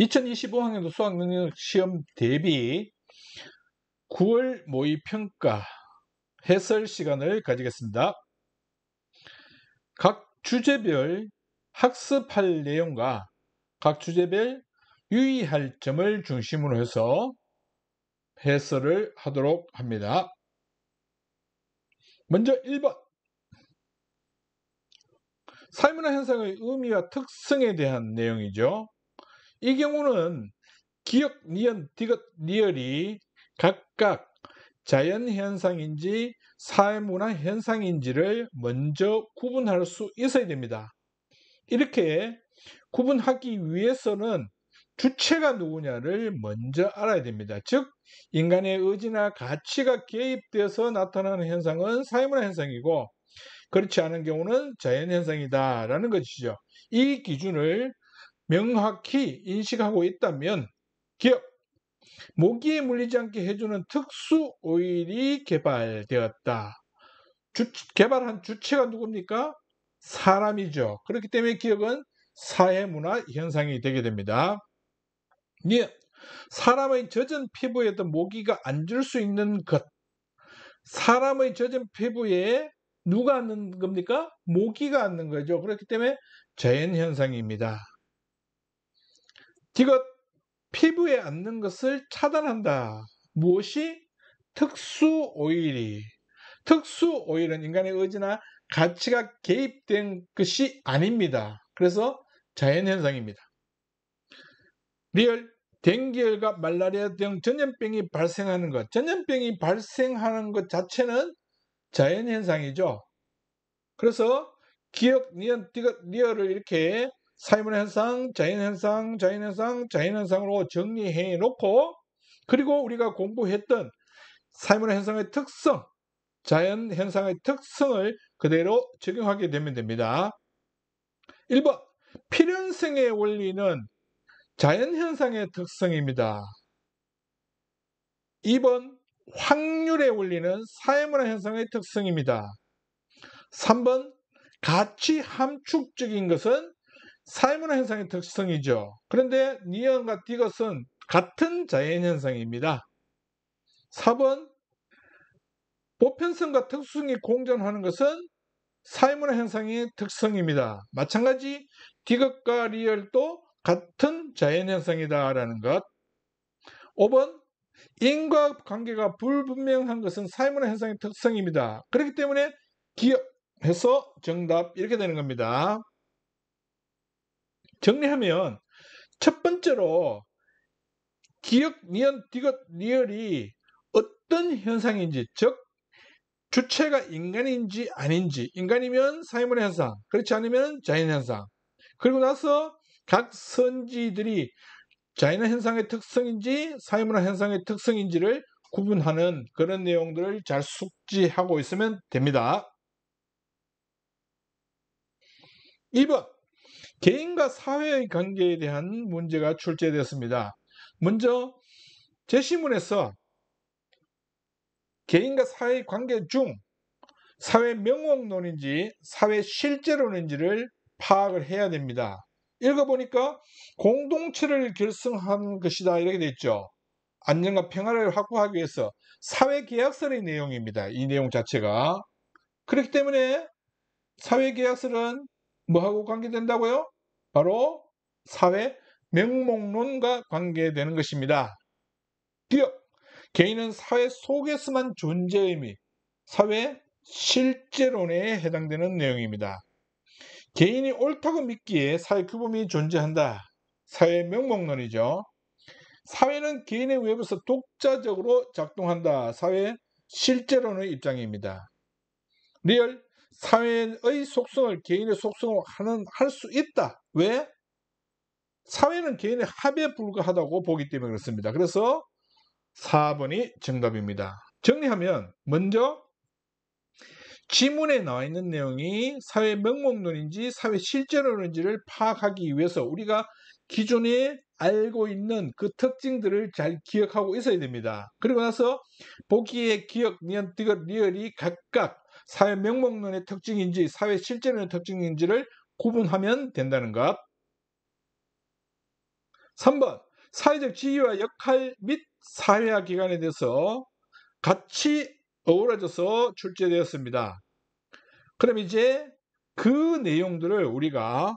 2025학년도 수학능력 시험 대비 9월 모의평가 해설 시간을 가지겠습니다. 각 주제별 학습할 내용과 각 주제별 유의할 점을 중심으로 해서 해설을 하도록 합니다. 먼저 1번 사회문화 현상의 의미와 특성에 대한 내용이죠. 이 경우는 기역, 니은, 디귿, 리을이 각각 자연현상인지 사회문화 현상인지를 먼저 구분할 수 있어야 됩니다. 이렇게 구분하기 위해서는 주체가 누구냐를 먼저 알아야 됩니다. 즉 인간의 의지나 가치가 개입되어서 나타나는 현상은 사회문화 현상이고 그렇지 않은 경우는 자연현상이다 라는 것이죠. 이 기준을 명확히 인식하고 있다면 기억, 모기에 물리지 않게 해주는 특수 오일이 개발되었다. 개발한 주체가 누굽니까? 사람이죠. 그렇기 때문에 기억은 사회문화 현상이 되게 됩니다. 예, 사람의 젖은 피부에도 모기가 앉을 수 있는 것. 사람의 젖은 피부에 누가 앉는 겁니까? 모기가 앉는 거죠. 그렇기 때문에 자연현상입니다. 디귿, 피부에 앉는 것을 차단한다. 무엇이? 특수 오일이. 특수 오일은 인간의 의지나 가치가 개입된 것이 아닙니다. 그래서 자연현상입니다. 리얼, 댕기열과 말라리아 등 전염병이 발생하는 것. 전염병이 발생하는 것 자체는 자연현상이죠. 그래서 기역, 니은, 디귿, 리얼을 이렇게 사회문화 현상, 자연현상, 자연현상, 자연현상으로 정리해 놓고 그리고 우리가 공부했던 사회문화 현상의 특성, 자연현상의 특성을 그대로 적용하게 되면 됩니다. 1번 필연성의 원리는 자연현상의 특성입니다. 2번 확률의 원리는 사회문화 현상의 특성입니다. 3번 가치 함축적인 것은 사회문화 현상의 특성이죠. 그런데 니은과 디귿은 같은 자연현상입니다. 4번 보편성과 특수성이 공존하는 것은 사회문화 현상의 특성입니다. 마찬가지 디귿과 리을도 같은 자연현상이다 라는 것. 5번 인과관계가 불분명한 것은 사회문화 현상의 특성입니다. 그렇기 때문에 기억해서 정답 이렇게 되는 겁니다. 정리하면 첫 번째로 기역, 니은, 디귿, 리을이 어떤 현상인지 즉 주체가 인간인지 아닌지 인간이면 사회문화 현상 그렇지 않으면 자연현상 그리고 나서 각 선지들이 자연현상의 특성인지 사회문화 현상의 특성인지를 구분하는 그런 내용들을 잘 숙지하고 있으면 됩니다. 2번 개인과 사회의 관계에 대한 문제가 출제되었습니다. 먼저 제시문에서 개인과 사회의 관계 중 사회 명목론인지 사회 실제론인지를 파악을 해야 됩니다. 읽어보니까 공동체를 결성한 것이다 이렇게 되어 있죠. 안전과 평화를 확보하기 위해서 사회계약서의 내용입니다. 이 내용 자체가. 그렇기 때문에 사회계약서는 뭐하고 관계된다고요? 바로 사회 명목론과 관계되는 것입니다. 기억, 개인은 사회 속에서만 존재의 의미, 사회 실제론에 해당되는 내용입니다. 개인이 옳다고 믿기에 사회 규범이 존재한다. 사회 명목론이죠. 사회는 개인의 외부에서 독자적으로 작동한다. 사회 실제론의 입장입니다. 리얼, 사회의 속성을 개인의 속성으로 할 수 있다. 왜? 사회는 개인의 합에 불과하다고 보기 때문에 그렇습니다. 그래서 4번이 정답입니다. 정리하면 먼저 지문에 나와 있는 내용이 사회 명목론인지 사회 실제론인지를 파악하기 위해서 우리가 기존에 알고 있는 그 특징들을 잘 기억하고 있어야 됩니다. 그리고 나서 보기의 기억, 니은, 디귿, 리을이 각각 사회 명목론의 특징인지 사회 실제론의 특징인지를 구분하면 된다는 것. 3번 사회적 지위와 역할 및 사회화 기관에 대해서 같이 어우러져서 출제되었습니다. 그럼 이제 그 내용들을 우리가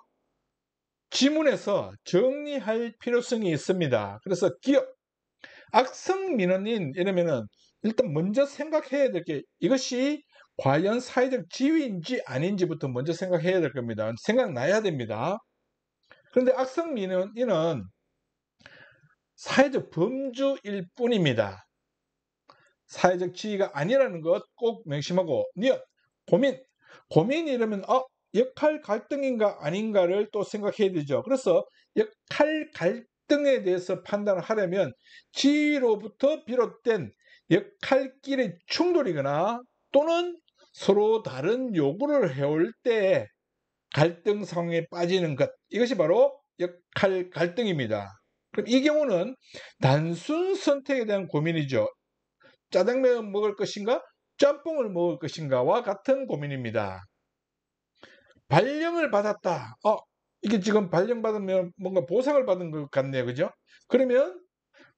지문에서 정리할 필요성이 있습니다. 그래서 기업, 악성민원인 이러면은 일단 먼저 생각해야 될 게 이것이 과연 사회적 지위인지 아닌지부터 먼저 생각해야 될 겁니다. 생각나야 됩니다. 그런데 악성민원인은 사회적 범주일 뿐입니다. 사회적 지위가 아니라는 것 꼭 명심하고, 고민이 이러면 역할 갈등인가 아닌가를 또 생각해야 되죠. 그래서 역할 갈등에 대해서 판단을 하려면 지위로부터 비롯된 역할끼리 충돌이거나 또는 서로 다른 요구를 해올 때 갈등 상황에 빠지는 것, 이것이 바로 역할 갈등입니다. 그럼 이 경우는 단순 선택에 대한 고민이죠. 짜장면 먹을 것인가 짬뽕을 먹을 것인가와 같은 고민입니다. 발령을 받았다. 이게 지금 발령받으면 뭔가 보상을 받은 것 같네요. 그죠? 그러면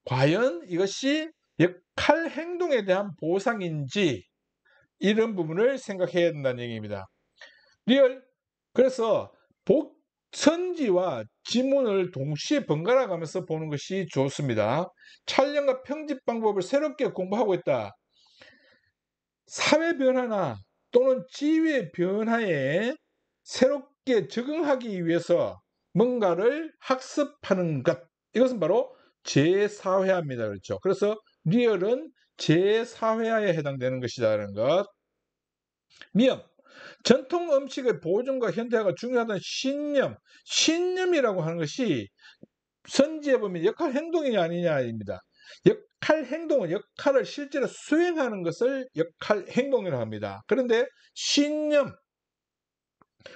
과연 이것이 역할 행동에 대한 보상인지 이런 부분을 생각해야 된다는 얘기입니다. 그래서 선지와 지문을 동시에 번갈아 가면서 보는 것이 좋습니다. 촬영과 편집 방법을 새롭게 공부하고 있다. 사회 변화나 또는 지위의 변화에 새롭게 적응하기 위해서 뭔가를 학습하는 것, 이것은 바로 제4회화입니다. 그렇죠? 그래서 리얼은 제4회화에 해당되는 것이라는 것. 미음, 전통 음식의 보존과 현대화가 중요하다는 신념이라고 하는 것이 선지에 보면 역할 행동이 아니냐입니다. 역할 행동은 역할을 실제로 수행하는 것을 역할 행동이라고 합니다. 그런데 신념,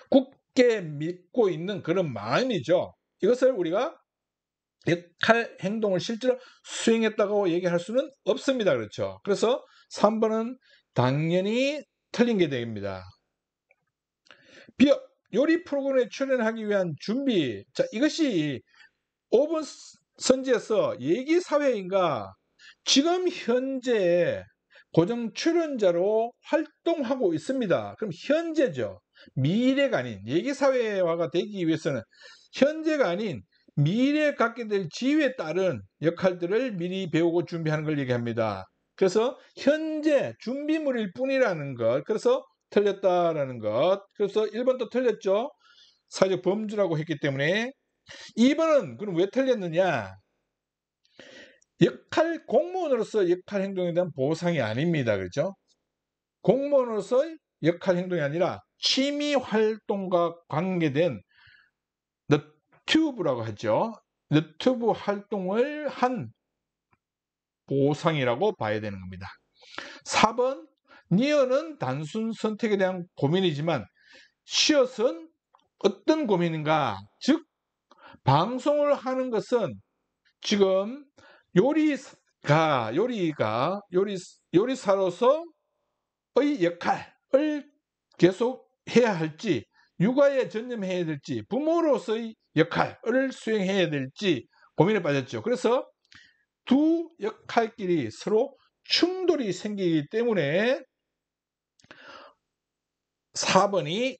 굳게 믿고 있는 그런 마음이죠. 이것을 우리가 역할 행동을 실제로 수행했다고 얘기할 수는 없습니다. 그렇죠? 그래서 3번은 당연히 틀린 게 됩니다. 비업, 요리 프로그램에 출연하기 위한 준비. 자, 이것이 5번 선지에서 얘기사회인가 지금 현재 고정 출연자로 활동하고 있습니다. 그럼 현재죠. 미래가 아닌, 얘기사회화가 되기 위해서는 현재가 아닌 미래에 갖게 될 지위에 따른 역할들을 미리 배우고 준비하는 걸 얘기합니다. 그래서 현재 준비물일 뿐이라는 것. 그래서 틀렸다라는 것. 그래서 1번도 틀렸죠. 사회적 범주라고 했기 때문에. 2번은 그럼 왜 틀렸느냐? 공무원으로서 역할 행동에 대한 보상이 아닙니다. 그렇죠? 공무원으로서의 역할 행동이 아니라 취미 활동과 관계된 너튜브라고 하죠. 너튜브 활동을 한 보상이라고 봐야 되는 겁니다. 4번, 니어는 단순 선택에 대한 고민이지만 시엇은 어떤 고민인가? 즉 방송을 하는 것은 지금 요리사로서의 역할을 계속 해야 할지, 육아에 전념해야 될지, 부모로서의 역할을 수행해야 될지 고민에 빠졌죠. 그래서 두 역할끼리 서로 충돌이 생기기 때문에 4번이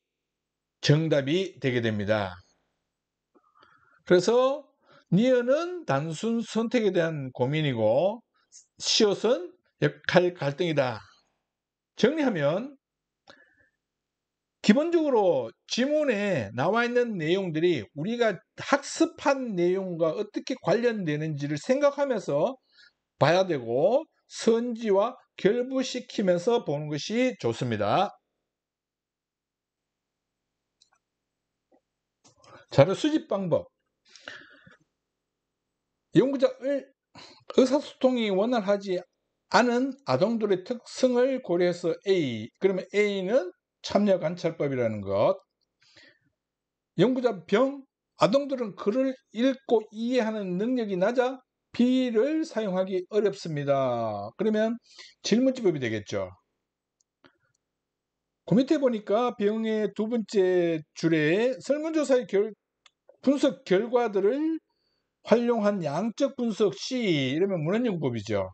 정답이 되게 됩니다. 그래서 니은은 단순 선택에 대한 고민이고 시옷은 역할 갈등이다. 정리하면 기본적으로 지문에 나와 있는 내용들이 우리가 학습한 내용과 어떻게 관련되는지를 생각하면서 봐야 되고 선지와 결부시키면서 보는 것이 좋습니다. 자료 수집 방법. 연구자의 의사소통이 원활하지 않은 아동들의 특성을 고려해서 A, 그러면 A는 참여 관찰법이라는 것. 연구자 병, 아동들은 글을 읽고 이해하는 능력이 낮아 B를 사용하기 어렵습니다. 그러면 질문집법이 되겠죠. 그 밑에 보니까 병의 두 번째 줄에 설문조사의 분석 결과들을 활용한 양적 분석 C 이러면 문헌연구법이죠.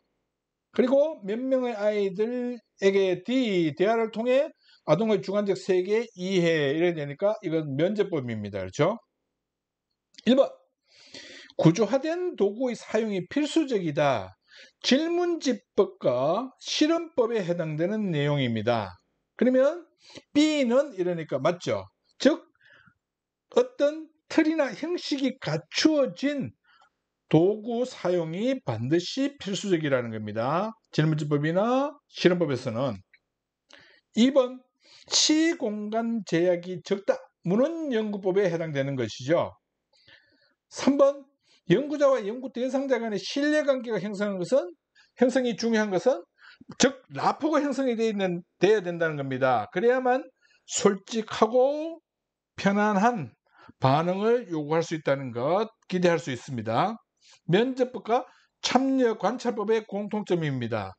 그리고 몇 명의 아이들에게 D 대화를 통해 아동의 주관적 세계 이해 이래야 되니까 이건 면제법입니다. 그렇죠? 1번 구조화된 도구의 사용이 필수적이다. 질문지법과 실험법에 해당되는 내용입니다. 그러면 B는 이러니까 맞죠? 즉 어떤 틀이나 형식이 갖추어진 도구 사용이 반드시 필수적이라는 겁니다. 질문지법이나 실험법에서는. 2번 시공간 제약이 적다. 문헌연구법에 해당되는 것이죠. 3번 연구자와 연구 대상자 간의 신뢰관계가 형성이 중요한 것은 즉 라포가 형성이 되어야 된다는 겁니다. 그래야만 솔직하고 편안한 반응을 요구할 수 있다는 것 기대할 수 있습니다. 면접법과 참여 관찰법의 공통점입니다.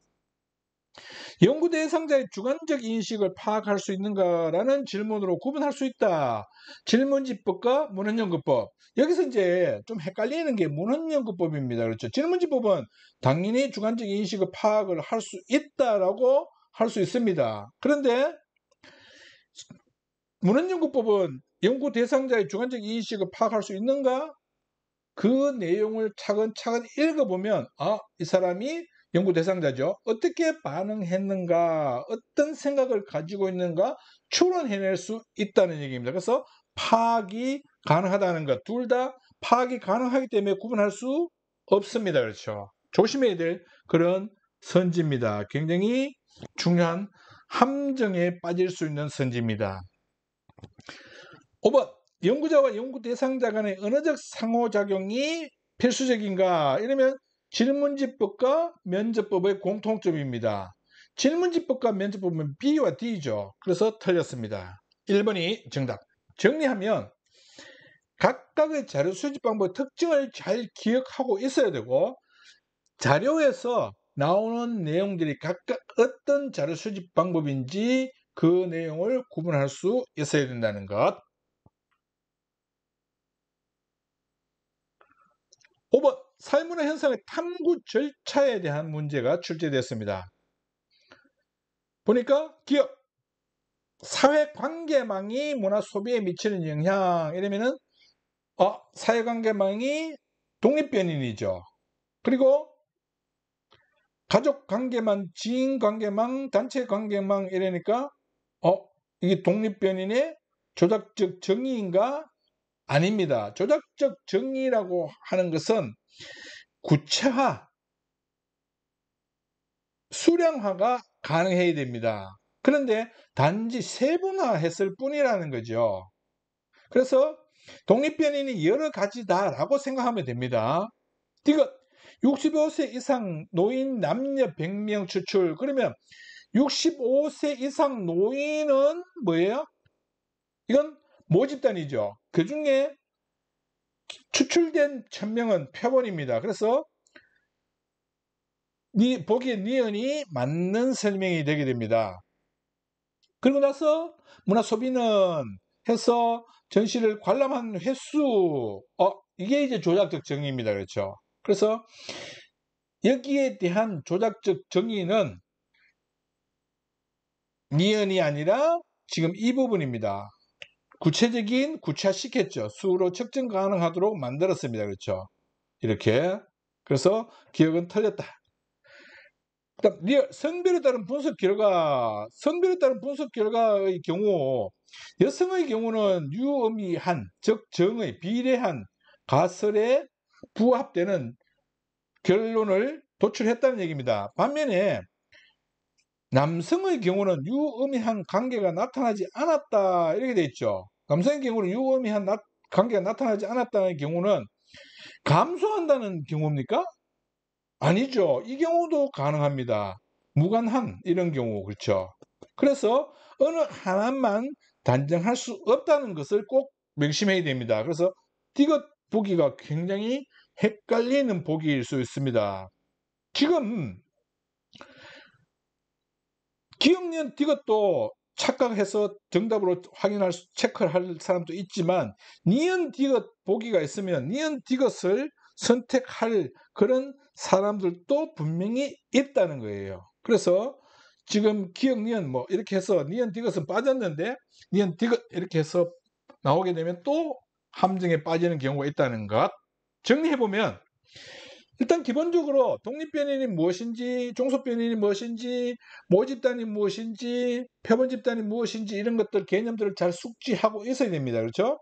연구 대상자의 주관적 인식을 파악할 수 있는가라는 질문으로 구분할 수 있다. 질문지법과 문헌연구법. 여기서 이제 좀 헷갈리는 게 문헌연구법입니다. 그렇죠? 질문지법은 당연히 주관적 인식을 파악을 할 수 있다라고 할 수 있습니다. 그런데 문헌연구법은 연구 대상자의 주관적 인식을 파악할 수 있는가? 그 내용을 차근차근 읽어보면 이 사람이 연구 대상자죠. 어떻게 반응했는가, 어떤 생각을 가지고 있는가 추론해낼 수 있다는 얘기입니다. 그래서 파악이 가능하다는 것, 둘 다 파악이 가능하기 때문에 구분할 수 없습니다. 그렇죠? 조심해야 될 그런 선지입니다. 굉장히 중요한 함정에 빠질 수 있는 선지입니다. 5번 연구자와 연구 대상자 간의 언어적 상호작용이 필수적인가? 이러면 질문지법과 면접법의 공통점입니다. 질문지법과 면접법은 B와 D죠. 그래서 틀렸습니다. 1번이 정답. 정리하면 각각의 자료 수집 방법의 특징을 잘 기억하고 있어야 되고 자료에서 나오는 내용들이 각각 어떤 자료 수집 방법인지 그 내용을 구분할 수 있어야 된다는 것. 5번 사회문화 현상의 탐구 절차에 대한 문제가 출제되었습니다. 보니까 기업, 사회관계망이 문화 소비에 미치는 영향 이러면은 사회관계망이 독립변인이죠. 그리고 가족관계망, 지인관계망, 단체관계망 이러니까 이게 독립변인의 조작적 정의인가? 아닙니다. 조작적 정의라고 하는 것은 구체화, 수량화가 가능해야 됩니다. 그런데 단지 세분화했을 뿐이라는 거죠. 그래서 독립변인이 여러 가지다라고 생각하면 됩니다. 이것 65세 이상 노인 남녀 100명 추출. 그러면 65세 이상 노인은 뭐예요? 이건 모집단이죠. 그 중에 추출된 1000명은 표본입니다. 그래서 보기에 니은이 맞는 설명이 되게 됩니다. 그리고 나서 문화소비는 해서 전시를 관람한 횟수 이게 이제 조작적 정의입니다. 그렇죠? 그래서 여기에 대한 조작적 정의는 니은이 아니라 지금 이 부분입니다. 구체적인 구체화시켰죠. 수로 측정 가능하도록 만들었습니다. 그렇죠? 이렇게. 그래서 기억은 틀렸다. 그다음 성별에 따른 분석 결과의 경우 여성의 경우는 유의미한 즉 정의 비례한 가설에 부합되는 결론을 도출했다는 얘기입니다. 반면에 남성의 경우는 유의미한 관계가 나타나지 않았다 이렇게 돼 있죠. 남성의 경우는 유의미한 관계가 나타나지 않았다는 경우는 감소한다는 경우입니까? 아니죠. 이 경우도 가능합니다. 무관한 이런 경우 그렇죠. 그래서 어느 하나만 단정할 수 없다는 것을 꼭 명심해야 됩니다. 그래서 이것 보기가 굉장히 헷갈리는 보기일 수 있습니다. 지금 기억년 이것도 착각해서 정답으로 체크를 할 사람도 있지만 니은 디귿 보기가 있으면 니은 디귿을 선택할 그런 사람들도 분명히 있다는 거예요. 그래서 지금 기역, 니은 뭐 이렇게 해서 니은, 디귿은 빠졌는데 니은, 디귿 이렇게 해서 나오게 되면 또 함정에 빠지는 경우가 있다는 것. 정리해보면 일단 기본적으로 독립변인이 무엇인지, 종속변인이 무엇인지, 모집단이 무엇인지, 표본집단이 무엇인지 이런 것들 개념들을 잘 숙지하고 있어야 됩니다. 그렇죠?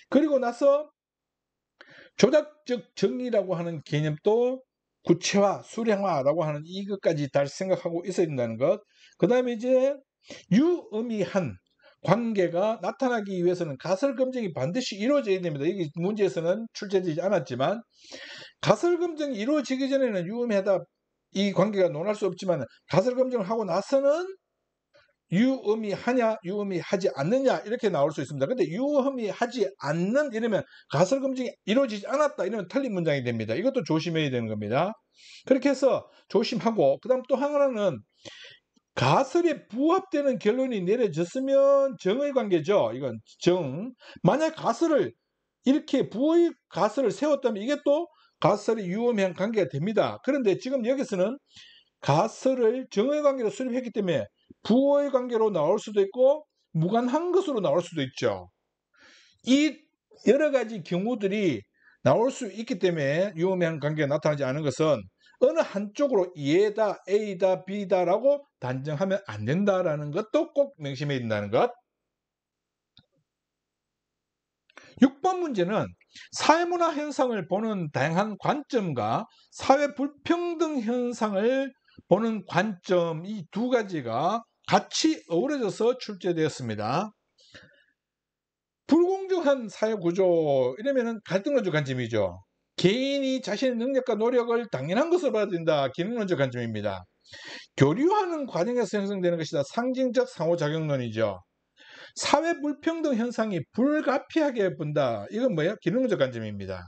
그리고 나서 조작적 정의라고 하는 개념도 구체화, 수량화라고 하는 이것까지 잘 생각하고 있어야 된다는 것. 그 다음에 이제 유의미한 관계가 나타나기 위해서는 가설 검증이 반드시 이루어져야 됩니다. 여기 문제에서는 출제되지 않았지만 가설 검증이 이루어지기 전에는 유의미하다 이 관계가 논할 수 없지만 가설 검증을 하고 나서는 유의미하냐 유의미하지 않느냐 이렇게 나올 수 있습니다. 근데 유의미하지 않는 이러면 가설 검증이 이루어지지 않았다 이러면 틀린 문장이 됩니다. 이것도 조심해야 되는 겁니다. 그렇게 해서 조심하고 그 다음 또 하나는 가설에 부합되는 결론이 내려졌으면 정의 관계죠. 이건 정. 만약 가설을 이렇게 부의 가설을 세웠다면 이게 또 가설이 유의미한 관계가 됩니다. 그런데 지금 여기서는 가설을 정의 관계로 수립했기 때문에 부의 관계로 나올 수도 있고 무관한 것으로 나올 수도 있죠. 이 여러 가지 경우들이 나올 수 있기 때문에 유의미한 관계가 나타나지 않은 것은 어느 한쪽으로 얘다, A다, B다라고 단정하면 안 된다라는 것도 꼭 명심해야 된다는 것. 6번 문제는 사회문화 현상을 보는 다양한 관점과 사회 불평등 현상을 보는 관점 이 두 가지가 같이 어우러져서 출제되었습니다. 불공정한 사회구조 이러면 갈등론적 관점이죠. 개인이 자신의 능력과 노력을 당연한 것으로 받아들인다. 기능론적 관점입니다. 교류하는 과정에서 형성되는 것이다. 상징적 상호작용론이죠. 사회 불평등 현상이 불가피하게 본다. 이건 뭐예요? 기능론적 관점입니다.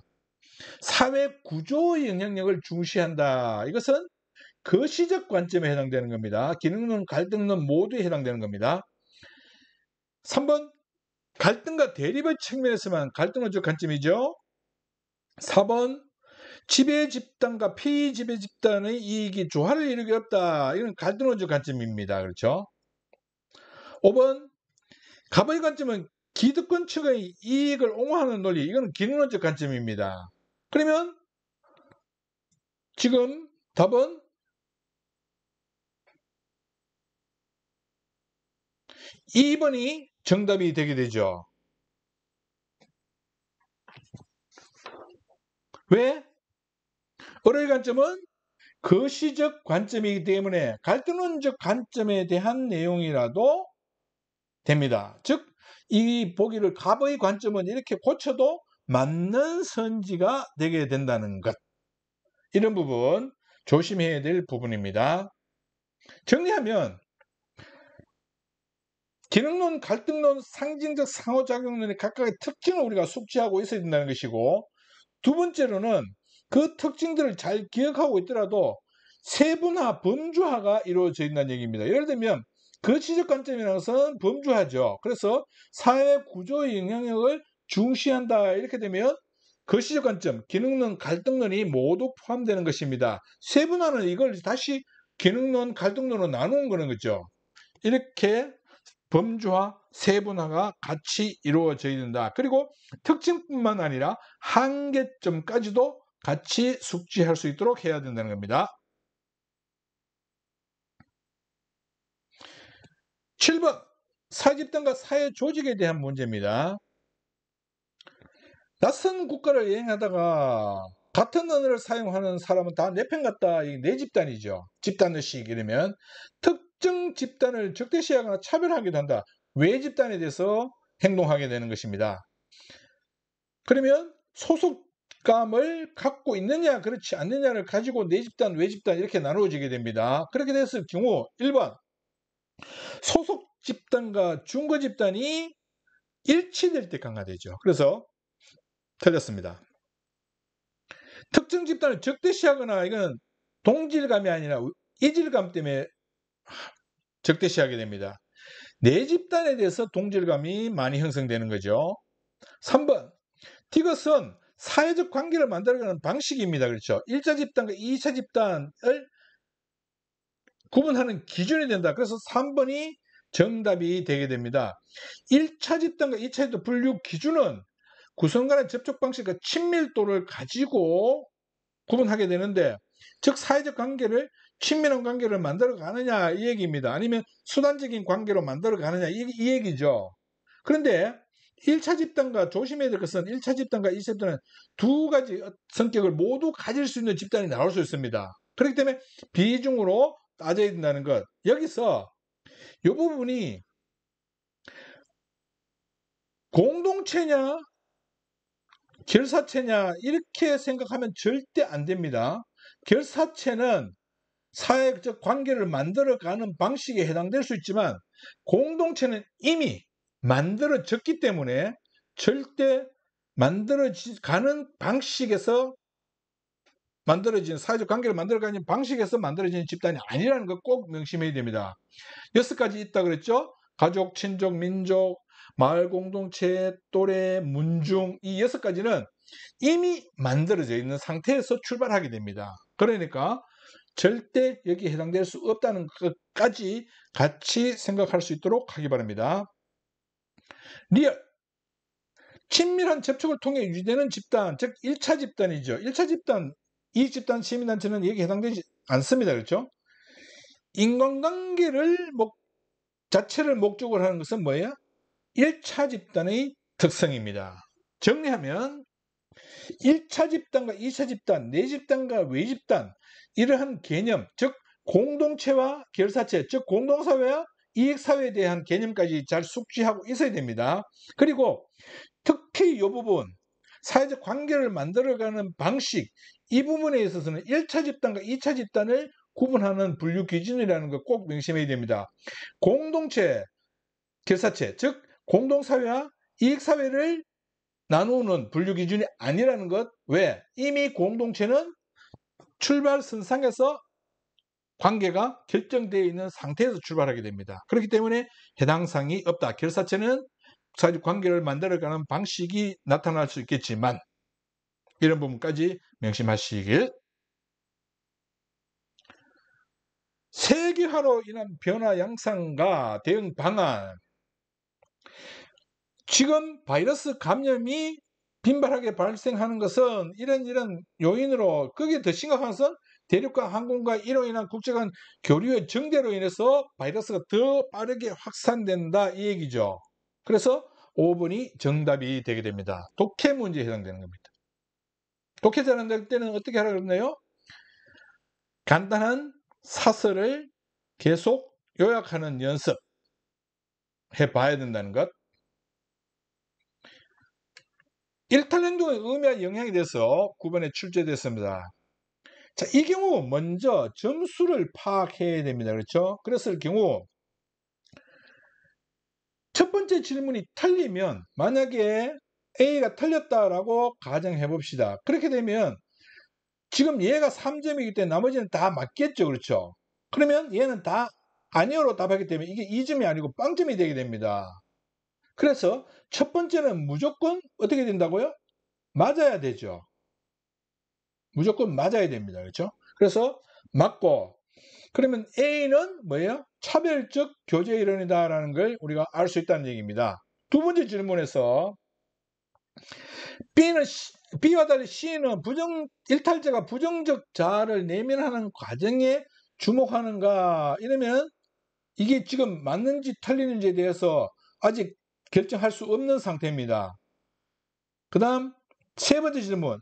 사회 구조의 영향력을 중시한다. 이것은 거시적 관점에 해당되는 겁니다. 기능론, 갈등론 모두에 해당되는 겁니다. 3번 갈등과 대립의 측면에서만 갈등론적 관점이죠. 4번 지배 집단과 피지배 집단의 이익이 조화를 이루기 어렵다. 이건 갈등론적 관점입니다. 그렇죠? 5번 갑의 관점은 기득권 측의 이익을 옹호하는 논리. 이건 기능론적 관점입니다. 그러면 지금 답은 2번이 정답이 되게 되죠. 왜? 을의 관점은 거시적 관점이기 때문에 갈등론적 관점에 대한 내용이라도 됩니다. 즉, 이 보기를 갑의 관점은 이렇게 고쳐도 맞는 선지가 되게 된다는 것. 이런 부분 조심해야 될 부분입니다. 정리하면 기능론, 갈등론, 상징적 상호작용론의 각각의 특징을 우리가 숙지하고 있어야 된다는 것이고 두 번째로는 그 특징들을 잘 기억하고 있더라도 세분화, 범주화가 이루어져 있다는 얘기입니다. 예를 들면 거시적 관점이라는 것은 범주화죠. 그래서 사회 구조의 영향력을 중시한다. 이렇게 되면 거시적 관점, 기능론, 갈등론이 모두 포함되는 것입니다. 세분화는 이걸 다시 기능론, 갈등론으로 나누는 거는 거죠. 이렇게 범주화, 세분화가 같이 이루어져야 된다. 그리고 특징뿐만 아니라 한계점까지도 같이 숙지할 수 있도록 해야 된다는 겁니다. 7번 사회집단과 사회조직에 대한 문제입니다. 낯선 국가를 여행하다가 같은 언어를 사용하는 사람은 다 내 편 같다. 이게 내 집단이죠. 집단의식 이러면 특정 집단을 적대시하거나 차별하기도 한다. 외 집단에 대해서 행동하게 되는 것입니다. 그러면 소속감을 갖고 있느냐 그렇지 않느냐를 가지고 내 집단 외 집단 이렇게 나누어지게 됩니다. 그렇게 됐을 경우 1번 소속 집단과 중거 집단이 일치될 때 강화되죠. 그래서 틀렸습니다. 특정 집단을 적대시하거나 이건 동질감이 아니라 이질감 때문에 적대시하게 됩니다. 내 집단에 대해서 동질감이 많이 형성되는 거죠. 3번 디귿은 사회적 관계를 만들어가는 방식입니다. 그렇죠? 1차 집단과 2차 집단을 구분하는 기준이 된다. 그래서 3번이 정답이 되게 됩니다. 1차 집단과 2차 집단 분류 기준은 구성 간의 접촉 방식과 친밀도를 가지고 구분하게 되는데, 즉 사회적 관계를 친밀한 관계를 만들어 가느냐 이 얘기입니다. 아니면 수단적인 관계로 만들어 가느냐 이 얘기죠. 그런데 1차 집단과 조심해야 될 것은 1차 집단과 2차 집단은 두 가지 성격을 모두 가질 수 있는 집단이 나올 수 있습니다. 그렇기 때문에 비중으로 따져야 된다는 것. 여기서 이 부분이 공동체냐 결사체냐 이렇게 생각하면 절대 안 됩니다. 결사체는 사회적 관계를 만들어가는 방식에 해당될 수 있지만 공동체는 이미 만들어졌기 때문에 절대 만들어가는 방식에서 만들어진 사회적 관계를 만들어가는 방식에서 만들어진 집단이 아니라는 거 꼭 명심해야 됩니다. 6가지 있다 그랬죠? 가족, 친족, 민족, 마을 공동체, 또래, 문중 이 6가지는 이미 만들어져 있는 상태에서 출발하게 됩니다. 그러니까 절대 여기에 해당될 수 없다는 것까지 같이 생각할 수 있도록 하기 바랍니다. 리얼 친밀한 접촉을 통해 유지되는 집단, 즉 1차 집단이죠. 1차 집단, 이 집단 시민단체는 여기에 해당되지 않습니다. 그렇죠? 인간관계를 자체를 목적으로 하는 것은 뭐예요? 1차 집단의 특성입니다. 정리하면 1차 집단과 2차 집단, 내집단과 외집단 이러한 개념, 즉 공동체와 결사체, 즉 공동사회와 이익사회에 대한 개념까지 잘 숙지하고 있어야 됩니다. 그리고 특히 이 부분 사회적 관계를 만들어가는 방식 이 부분에 있어서는 1차 집단과 2차 집단을 구분하는 분류 기준이라는 거 꼭 명심해야 됩니다. 공동체, 결사체, 즉 공동사회와 이익사회를 나누는 분류 기준이 아니라는 것. 왜? 이미 공동체는 출발선상에서 관계가 결정되어 있는 상태에서 출발하게 됩니다. 그렇기 때문에 해당 사항이 없다. 결사체는 사회적 관계를 만들어가는 방식이 나타날 수 있겠지만 이런 부분까지 명심하시길. 세계화로 인한 변화 양상과 대응 방안. 지금 바이러스 감염이 빈발하게 발생하는 것은 이런 요인으로, 그게 더 심각한 것은 대륙간 항공과 이로 인한 국제간 교류의 정대로 인해서 바이러스가 더 빠르게 확산된다 이 얘기죠. 그래서 5번이 정답이 되게 됩니다. 독해 문제에 해당되는 겁니다. 독해 잘한다는 때는 어떻게 하라고 그랬나요? 간단한 사설을 계속 요약하는 연습 해봐야 된다는 것. 일탈 행동의 의미와 영향에 대해서 9번에 출제됐습니다. 자, 이 경우 먼저 점수를 파악해야 됩니다. 그렇죠? 그랬을 경우 첫 번째 질문이 틀리면, 만약에 A가 틀렸다라고 가정해 봅시다. 그렇게 되면 지금 얘가 3점이기 때문에 나머지는 다 맞겠죠. 그렇죠? 그러면 얘는 다 아니요로 답하기 때문에 이게 2점이 아니고 빵점이 되게 됩니다. 그래서 첫 번째는 무조건 어떻게 된다고요? 맞아야 되죠. 무조건 맞아야 됩니다. 그렇죠? 그래서 맞고, 그러면 A는 뭐예요? 차별적 교제 이론이다라는 걸 우리가 알 수 있다는 얘기입니다. 두 번째 질문에서 B와 달리 C는 일탈자가 부정적 자아를 내면하는 과정에 주목하는가, 이러면 이게 지금 맞는지 틀리는지에 대해서 아직 결정할 수 없는 상태입니다. 그 다음 세 번째 질문,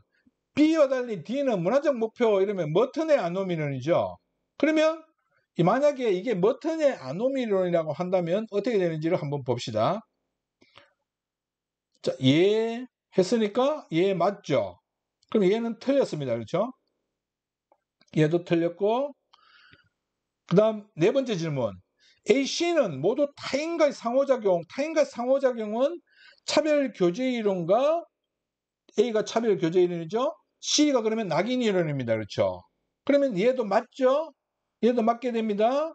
B와 달리 D는 문화적 목표, 이러면 머튼의 아노미론이죠. 그러면 만약에 이게 머튼의 아노미론이라고 한다면 어떻게 되는지를 한번 봅시다. 자, 예 했으니까 예 맞죠. 그럼 얘는 틀렸습니다. 그렇죠? 얘도 틀렸고, 그 다음 네 번째 질문, A, C는 모두 타인과의 상호작용은 차별교제이론과, A가 차별교제이론이죠. C가 그러면 낙인이론입니다. 그렇죠? 그러면 얘도 맞죠? 얘도 맞게 됩니다.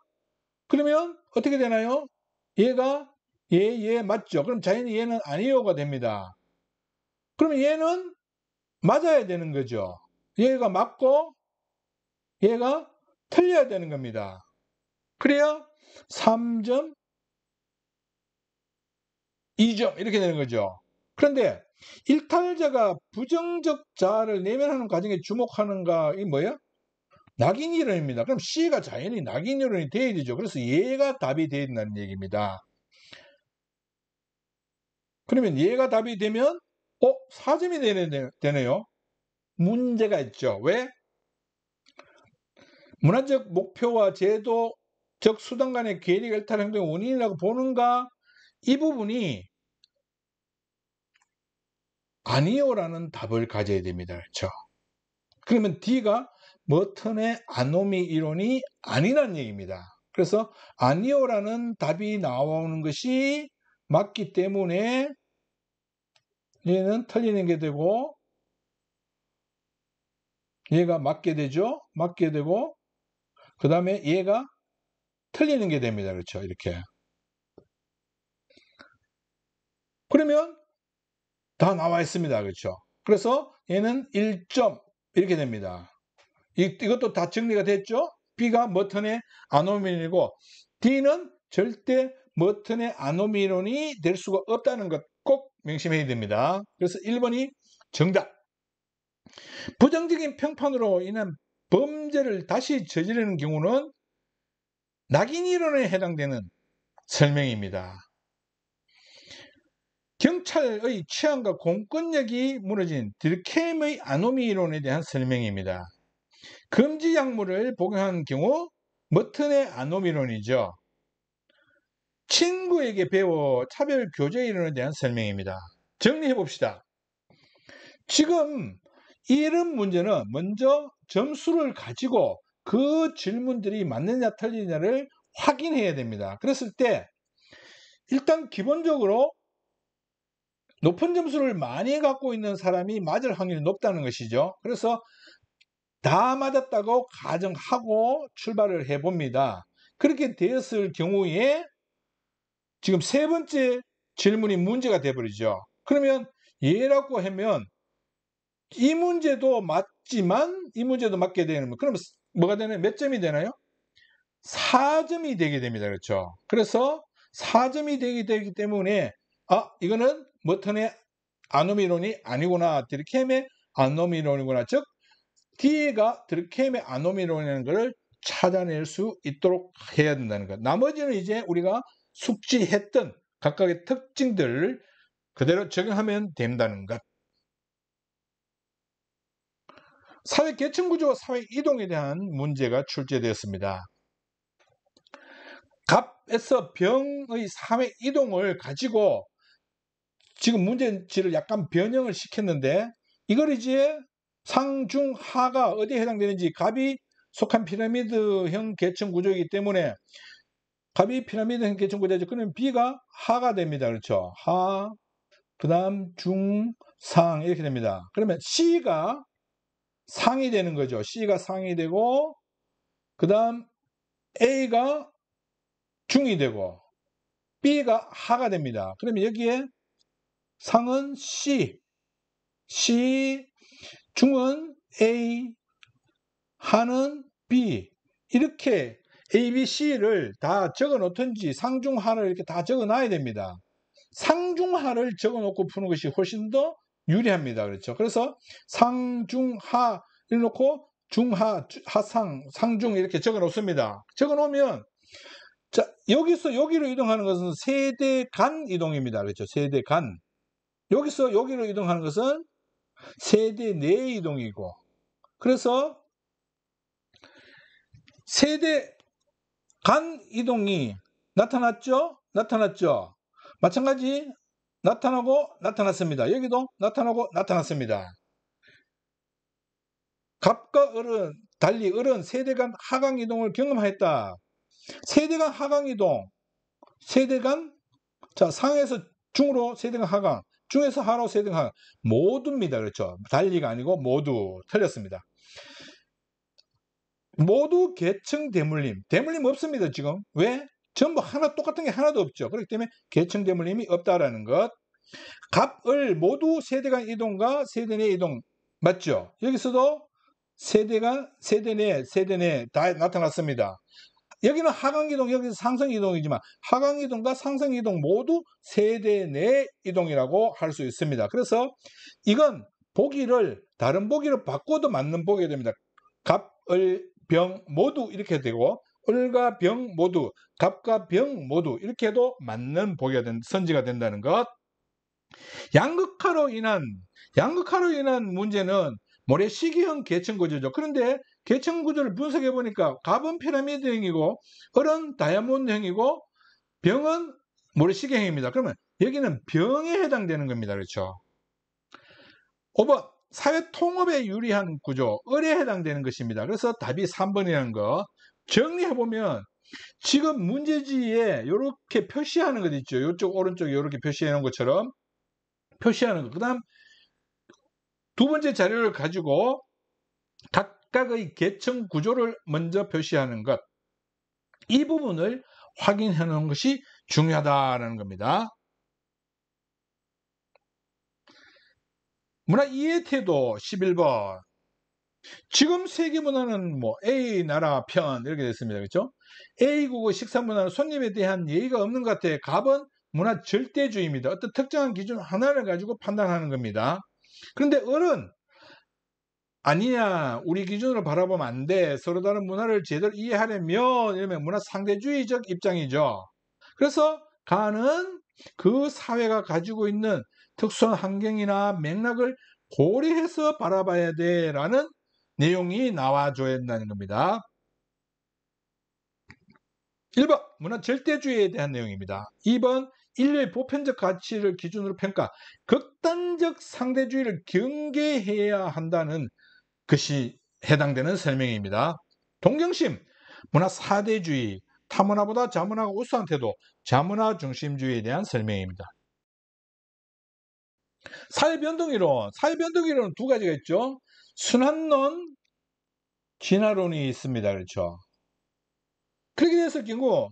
그러면 어떻게 되나요? 얘가 얘 맞죠? 그럼 자연히 얘는 아니요가 됩니다. 그러면 얘는 맞아야 되는 거죠. 얘가 맞고 얘가 틀려야 되는 겁니다. 그래야 3점, 2점 이렇게 되는 거죠. 그런데 일탈자가 부정적 자아를 내면하는 과정에 주목하는가, 이 뭐예요? 낙인 이론입니다. 그럼 C가 자연히 낙인 이론이 돼야 되죠. 그래서 얘가 답이 돼야 된다는 얘기입니다. 그러면 얘가 답이 되면 4점이 되네요. 문제가 있죠. 왜? 문화적 목표와 제도적 수단 간의 괴리가 일탈 행동의 원인이라고 보는가? 이 부분이 아니요라는 답을 가져야 됩니다. 그렇죠? 그러면 D가 머턴의 아노미 이론이 아니라는 얘기입니다. 그래서 아니요라는 답이 나오는 것이 맞기 때문에 얘는 틀리는 게 되고 얘가 맞게 되죠. 맞게 되고 그 다음에 얘가 틀리는 게 됩니다. 그렇죠? 이렇게. 그러면 다 나와 있습니다. 그렇죠? 그래서 얘는 1점 이렇게 됩니다. 이것도 다 정리가 됐죠? B가 머턴의 아노미론이고 D는 절대 머턴의 아노미론이 될 수가 없다는 것 꼭 명심해야 됩니다. 그래서 1번이 정답. 부정적인 평판으로 인한 범죄를 다시 저지르는 경우는 낙인 이론에 해당되는 설명입니다. 경찰의 취향과 공권력이 무너진 딜켐의 아노미 이론에 대한 설명입니다. 금지 약물을 복용한 경우 머튼의 아노미론이죠. 친구에게 배워 차별 교제 이론에 대한 설명입니다. 정리해 봅시다. 지금 이런 문제는 먼저 점수를 가지고 그 질문들이 맞느냐 틀리느냐를 확인해야 됩니다. 그랬을 때 일단 기본적으로 높은 점수를 많이 갖고 있는 사람이 맞을 확률이 높다는 것이죠. 그래서 다 맞았다고 가정하고 출발을 해봅니다. 그렇게 되었을 경우에 지금 세 번째 질문이 문제가 돼버리죠. 그러면 얘라고 하면 이 문제도 맞지만 이 문제도 맞게 되는 거예요. 그러면 뭐가 되나요? 몇 점이 되나요? 4점이 되게 됩니다. 그렇죠? 그래서 4점이 되기 때문에 이거는 머턴의 아노미론이 아니구나. 딜켐의 아노미론이구나. 즉 D가 딜켐의 아노미론이라는 것을 찾아낼 수 있도록 해야 된다는 것. 나머지는 이제 우리가 숙지했던 각각의 특징들을 그대로 적용하면 된다는 것. 사회 계층 구조와 사회 이동에 대한 문제가 출제되었습니다. 갑에서 병의 사회 이동을 가지고 지금 문제지를 약간 변형을 시켰는데 이걸 이제 상중하가 어디에 해당되는지 갑이 속한 피라미드형 계층 구조이기 때문에 갑이 피라미드형 계층 구조죠. 그러면 B가 하가 됩니다. 그렇죠? 하, 그 다음 중, 상 이렇게 됩니다. 그러면 C가 상이 되는 거죠. C가 상이 되고 그 다음 A가 중이 되고 B가 하가 됩니다. 그러면 여기에 상은 C, 중은 A, 하는 B 이렇게 A, B, C를 다 적어 놓든지 상중하를 이렇게 다 적어 놔야 됩니다. 상중하를 적어 놓고 푸는 것이 훨씬 더 유리합니다. 그렇죠? 그래서 상중하 이렇게 놓고 중하, 하상, 상중 이렇게 적어 놓습니다. 적어 놓으면 자, 여기서 여기로 이동하는 것은 세대 간 이동입니다. 그렇죠? 세대 간. 여기서 여기로 이동하는 것은 세대 내 이동이고. 그래서 세대 간 이동이 나타났죠? 나타났죠? 마찬가지 나타나고 나타났습니다. 여기도 나타나고 나타났습니다. 갑과 을은 달리 을은 세대 간 하강 이동을 경험하였다. 세대 간 하강 이동, 세대 간 상에서 중으로 세대 간 하강, 중에서 하로 세대 간 하강 모두입니다. 그렇죠? 달리가 아니고 모두 틀렸습니다. 모두 계층 대물림. 대물림 없습니다, 지금. 왜? 전부 하나 똑같은 게 하나도 없죠. 그렇기 때문에 계층 대물림이 없다라는 것. 갑을 모두 세대 간 이동과 세대 내 이동 맞죠? 여기서도 세대 내 다 나타났습니다. 여기는 하강이동, 여기서 상승이동이지만 하강이동과 상승이동 모두 세대 내 이동이라고 할 수 있습니다. 그래서 이건 보기를 다른 보기로 바꿔도 맞는 보기가 됩니다. 갑, 을, 병 모두 이렇게 되고 을과 병 모두, 갑과 병 모두 이렇게 해도 맞는 보기가 선지가 된다는 것. 양극화로 인한 문제는 모래시계형 계층구조죠. 그런데 계층구조를 분석해 보니까 갑은 피라미드형이고 을은 다이아몬드형이고 병은 모래시계형입니다. 그러면 여기는 병에 해당되는 겁니다. 그렇죠? 5번 사회 통업에 유리한 구조, 을에 해당되는 것입니다. 그래서 답이 3번이라는 거. 정리해 보면 지금 문제지에 이렇게 표시하는 것 있죠. 이쪽 오른쪽에 이렇게 표시해 놓은 것처럼 표시하는 것. 그 다음 두 번째 자료를 가지고 각각의 계층 구조를 먼저 표시하는 것. 이 부분을 확인해 놓은 것이 중요하다는 겁니다. 문화 이해 태도 11번. 지금 세계 문화는 뭐 A 나라 편 이렇게 됐습니다. 그렇죠? A국의 식사 문화는 손님에 대한 예의가 없는 것 같아. 갑은 문화 절대주의입니다. 어떤 특정한 기준 하나를 가지고 판단하는 겁니다. 그런데 을은 아니야, 우리 기준으로 바라보면 안 돼. 서로 다른 문화를 제대로 이해하려면 이러면 문화 상대주의적 입장이죠. 그래서 가는 그 사회가 가지고 있는 특수한 환경이나 맥락을 고려해서 바라봐야 돼 라는 내용이 나와줘야 된다는 겁니다. 1번 문화 절대주의에 대한 내용입니다. 2번 인류의 보편적 가치를 기준으로 평가, 극단적 상대주의를 경계해야 한다는 것이 해당되는 설명입니다. 동경심, 문화 사대주의, 타문화보다 자문화가 우수한 태도, 자문화 중심주의에 대한 설명입니다. 사회변동이론 두 가지가 있죠. 순환론, 진화론이 있습니다. 그렇죠. 그렇게 됐을 경우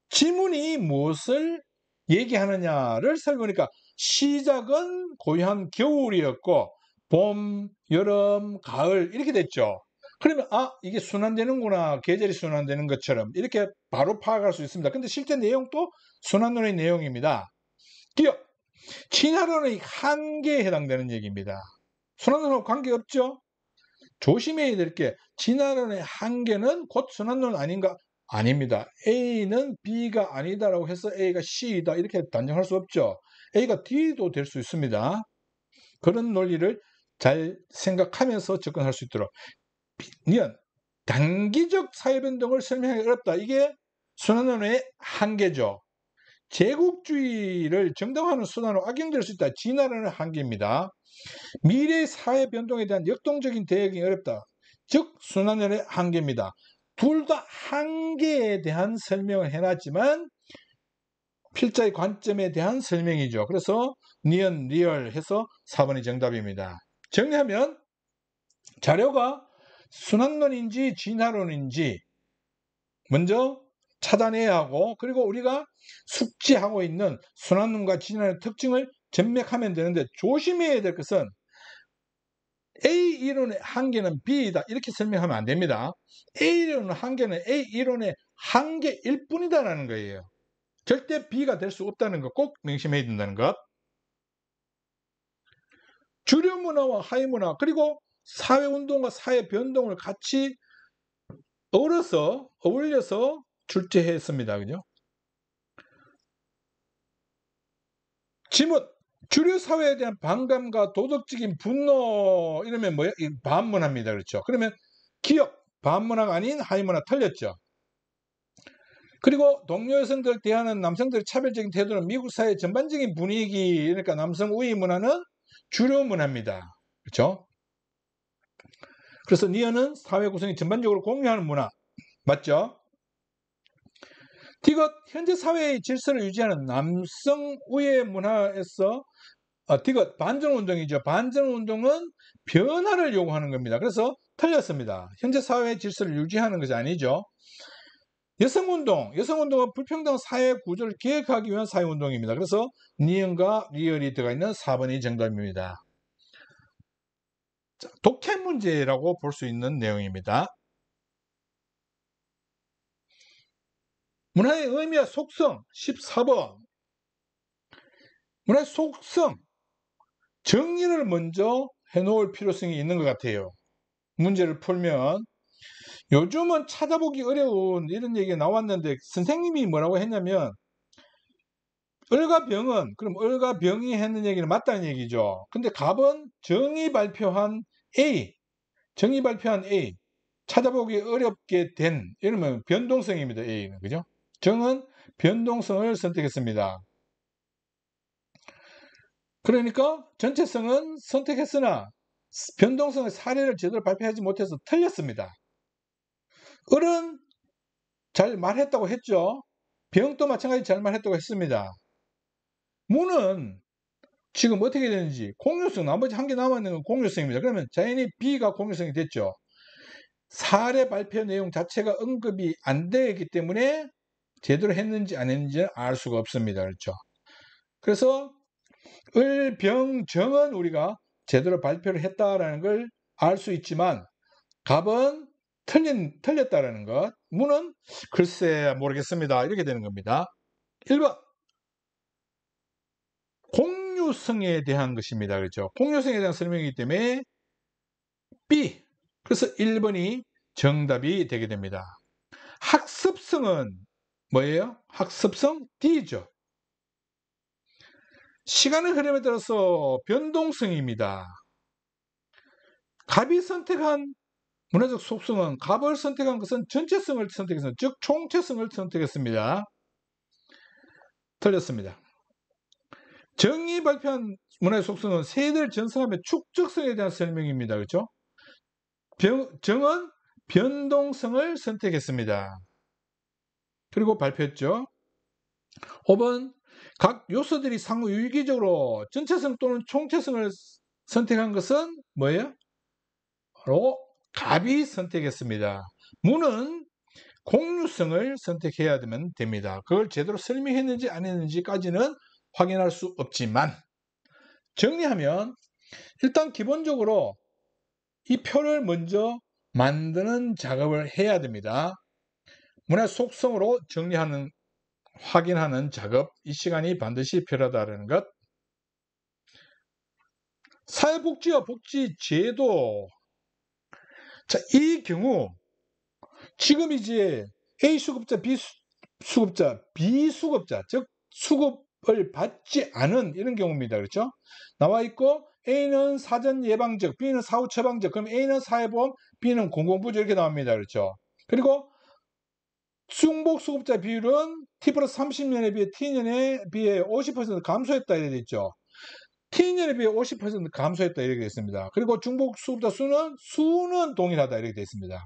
지문이 무엇을 얘기하느냐를 살펴보니까 시작은 고요한 겨울이었고 봄, 여름, 가을 이렇게 됐죠. 그러면 이게 순환되는구나, 계절이 순환되는 것처럼 이렇게 바로 파악할 수 있습니다. 근데 실제 내용도 순환론의 내용입니다. 기억, 진화론의 한계에 해당되는 얘기입니다. 순환론하고 관계없죠? 조심해야 될 게 진화론의 한계는 곧 순환론 아닌가? 아닙니다. A는 B가 아니다라고 해서 A가 C이다 이렇게 단정할 수 없죠. A가 D도 될 수 있습니다. 그런 논리를 잘 생각하면서 접근할 수 있도록. 단기적 사회변동을 설명하기 어렵다. 이게 순환론의 한계죠. 제국주의를 정당화하는 수단으로 악용될 수 있다. 진화론의 한계입니다. 미래 사회 변동에 대한 역동적인 대응이 어렵다. 즉 순환론의 한계입니다. 둘 다 한계에 대한 설명을 해놨지만 필자의 관점에 대한 설명이죠. 그래서 니은, 리얼 해서 4번이 정답입니다. 정리하면 자료가 순환론인지 진화론인지 먼저 찾아내야 하고, 그리고 우리가 숙지하고 있는 순환론과 진화론의 특징을 전맥하면 되는데 조심해야 될 것은 A 이론의 한계는 B이다 이렇게 설명하면 안 됩니다. A 이론의 한계는 A 이론의 한계일 뿐이다라는 거예요. 절대 B가 될 수 없다는 것 꼭 명심해야 된다는 것. 주류 문화와 하위 문화 그리고 사회운동과 사회변동을 같이 어울려서 출제했습니다. 그죠? 지문, 주류 사회에 대한 반감과 도덕적인 분노 이러면 뭐야? 반문화입니다. 그렇죠? 그러면 기업, 반문화가 아닌 하위 문화 틀렸죠. 그리고 동료 여성들 대하는 남성들의 차별적인 태도는 미국 사회 전반적인 분위기, 그러니까 남성 우위 문화는 주류 문화입니다. 그렇죠? 그래서 니어는 사회 구성이 전반적으로 공유하는 문화. 맞죠? 디귿, 현재 사회의 질서를 유지하는 남성 우회 문화에서 디귿, 반전운동이죠. 반전운동은 변화를 요구하는 겁니다. 그래서 틀렸습니다. 현재 사회의 질서를 유지하는 것이 아니죠. 여성운동은 불평등 사회 구조를 개혁하기 위한 사회운동입니다. 그래서 니은과 리얼이 들어가 있는 4번이 정답입니다. 독해 문제라고 볼 수 있는 내용입니다. 문화의 의미와 속성 14번. 문화의 속성 정리를 먼저 해놓을 필요성이 있는 것 같아요. 문제를 풀면 요즘은 찾아보기 어려운 이런 얘기가 나왔는데 선생님이 뭐라고 했냐면 을과 병은 그럼 을과 병이 했는 얘기는 맞다는 얘기죠. 근데 갑은 정의 발표한 A 찾아보기 어렵게 된 이러면 변동성입니다. A는 그죠? 정은 변동성을 선택했습니다. 그러니까 전체성은 선택했으나 변동성의 사례를 제대로 발표하지 못해서 틀렸습니다. 을은 잘 말했다고 했죠. 병도 마찬가지 잘 말했다고 했습니다. 무는 지금 어떻게 되는지 공유성 나머지 한 개 남아있는 건 공유성입니다. 그러면 자연히 B가 공유성이 됐죠. 사례 발표 내용 자체가 언급이 안 되기 때문에 제대로 했는지 안 했는지는 알 수가 없습니다. 그렇죠. 그래서 을, 병, 정은 우리가 제대로 발표를 했다라는 걸 알 수 있지만 갑은 틀렸다라는 것, 무는 글쎄 모르겠습니다. 이렇게 되는 겁니다. 1번 공유성에 대한 것입니다. 그렇죠. 공유성에 대한 설명이기 때문에 B. 그래서 1번이 정답이 되게 됩니다. 학습성은 뭐예요? 학습성 D죠. 시간의 흐름에 따라서 변동성입니다. 갑이 선택한 문화적 속성은 갑을 선택한 것은 전체성을 선택했습니다. 즉 총체성을 선택했습니다. 틀렸습니다. 정이 발표한 문화의 속성은 세대를 전승하며 축적성에 대한 설명입니다. 그렇죠? 정은 변동성을 선택했습니다. 그리고 발표했죠. 5번 각 요소들이 상호 유기적으로 전체성 또는 총체성을 선택한 것은 뭐예요? 바로 갑이 선택했습니다. 무는 공유성을 선택해야 되면 됩니다. 그걸 제대로 설명했는지 안 했는지까지는 확인할 수 없지만 정리하면 일단 기본적으로 이 표를 먼저 만드는 작업을 해야 됩니다. 문화 속성으로 정리하는 확인하는 작업, 이 시간이 반드시 필요하다는 것. 사회복지와 복지제도. 자, 이 경우 지금 이제 A 수급자, B 수급자, 비수급자, 즉 수급을 받지 않은 이런 경우입니다. 그렇죠? 나와 있고 A는 사전 예방적, B는 사후 처방적, 그럼 A는 사회보험, B는 공공부조 이렇게 나옵니다. 그렇죠? 그리고 중복 수급자 비율은 T 플러스 30년에 비해 T년에 비해 50% 감소했다 이렇게 되어 있죠. T년에 비해 50% 감소했다 이렇게 되어 있습니다. 그리고 중복 수급자 수는 동일하다 이렇게 되어 있습니다.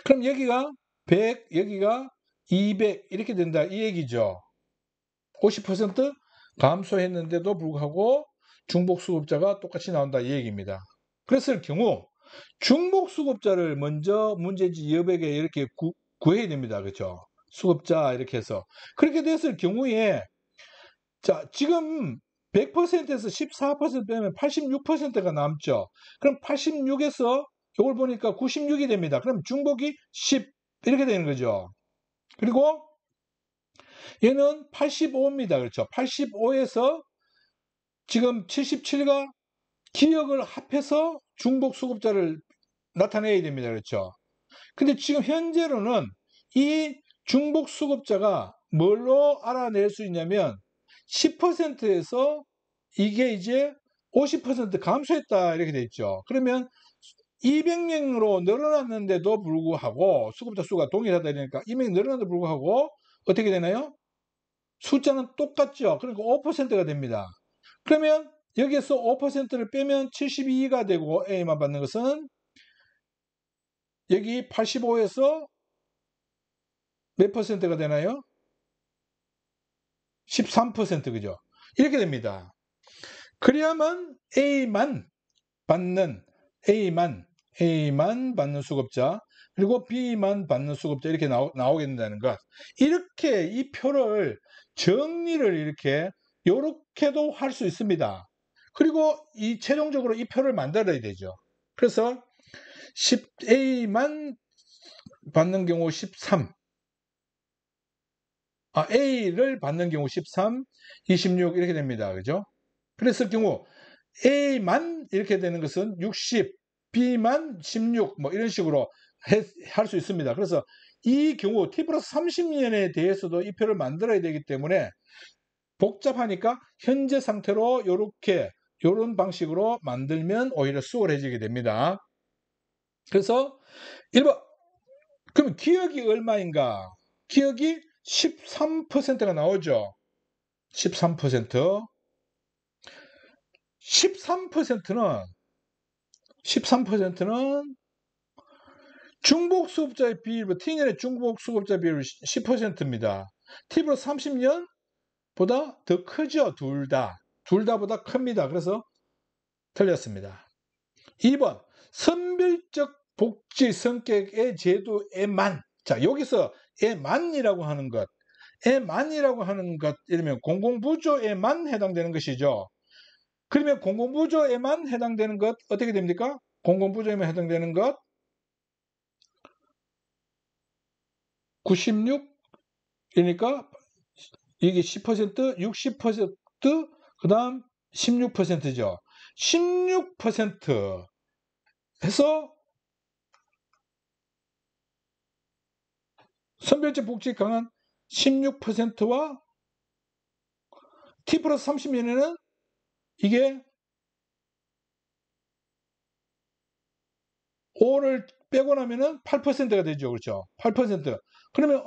그럼 여기가 100, 여기가 200 이렇게 된다 이 얘기죠. 50% 감소했는데도 불구하고 중복 수급자가 똑같이 나온다 이 얘기입니다. 그랬을 경우 중복 수급자를 먼저 문제지 여백에 이렇게 구해야 됩니다. 그렇죠? 수급자 이렇게 해서 그렇게 됐을 경우에 자 지금 100%에서 14% 빼면 86%가 남죠. 그럼 86에서 이걸 보니까 96이 됩니다. 그럼 중복이 10 이렇게 되는 거죠. 그리고 얘는 85입니다. 그렇죠. 85에서 지금 77과 기억을 합해서 중복 수급자를 나타내야 됩니다. 그렇죠. 근데 지금 현재로는 이 중복 수급자가 뭘로 알아낼 수 있냐면 10%에서 이게 이제 50% 감소했다 이렇게 돼 있죠. 그러면 200명으로 늘어났는데도 불구하고 수급자 수가 동일하다 이러니까 200명 늘어났는데도 불구하고 어떻게 되나요? 숫자는 똑같죠. 그러니까 5%가 됩니다. 그러면 여기에서 5%를 빼면 72가 되고 A만 받는 것은 여기 85에서 몇 퍼센트가 되나요? 13% 그죠? 이렇게 됩니다. 그래야만 A만 받는 수급자 그리고 B만 받는 수급자 이렇게 나오게 된다는 것. 이렇게 이 표를 정리를 이렇게도 할 수 있습니다. 그리고 최종적으로 이 표를 만들어야 되죠. 그래서 10A만 받는 경우 13, A를 받는 경우 13, 26 이렇게 됩니다. 그죠? 그랬을 경우 A만 이렇게 되는 것은 60, B만 16 뭐 이런 식으로 할 수 있습니다. 그래서 이 경우 T 플러스 30년에 대해서도 이 표를 만들어야 되기 때문에 복잡하니까 현재 상태로 요런 방식으로 만들면 오히려 수월해지게 됩니다. 그래서 1번, 그럼 기억이 얼마인가? 기억이 13%가 나오죠. 13%. 13%는 중복 수급자의 비율, T년의 중복 수급자 비율 10%입니다. T 플러스 30년보다 더 크죠. 둘 다보다 큽니다. 그래서 틀렸습니다. 2번, 선별적 복지 성격의 제도에만. 자, 여기서 에만이라고 하는 것, 이러면 공공부조에만 해당되는 것이죠. 그러면 공공부조에만 해당되는 것 어떻게 됩니까? 공공부조에만 해당되는 것 96, 그러니까 이게 10%, 60%, 그 다음 16%죠. 16% 해서 선별적 복지 강한 16%와 T 플러스 30년에는 이게 5를 빼고 나면은 8%가 되죠. 그렇죠? 8%. 그러면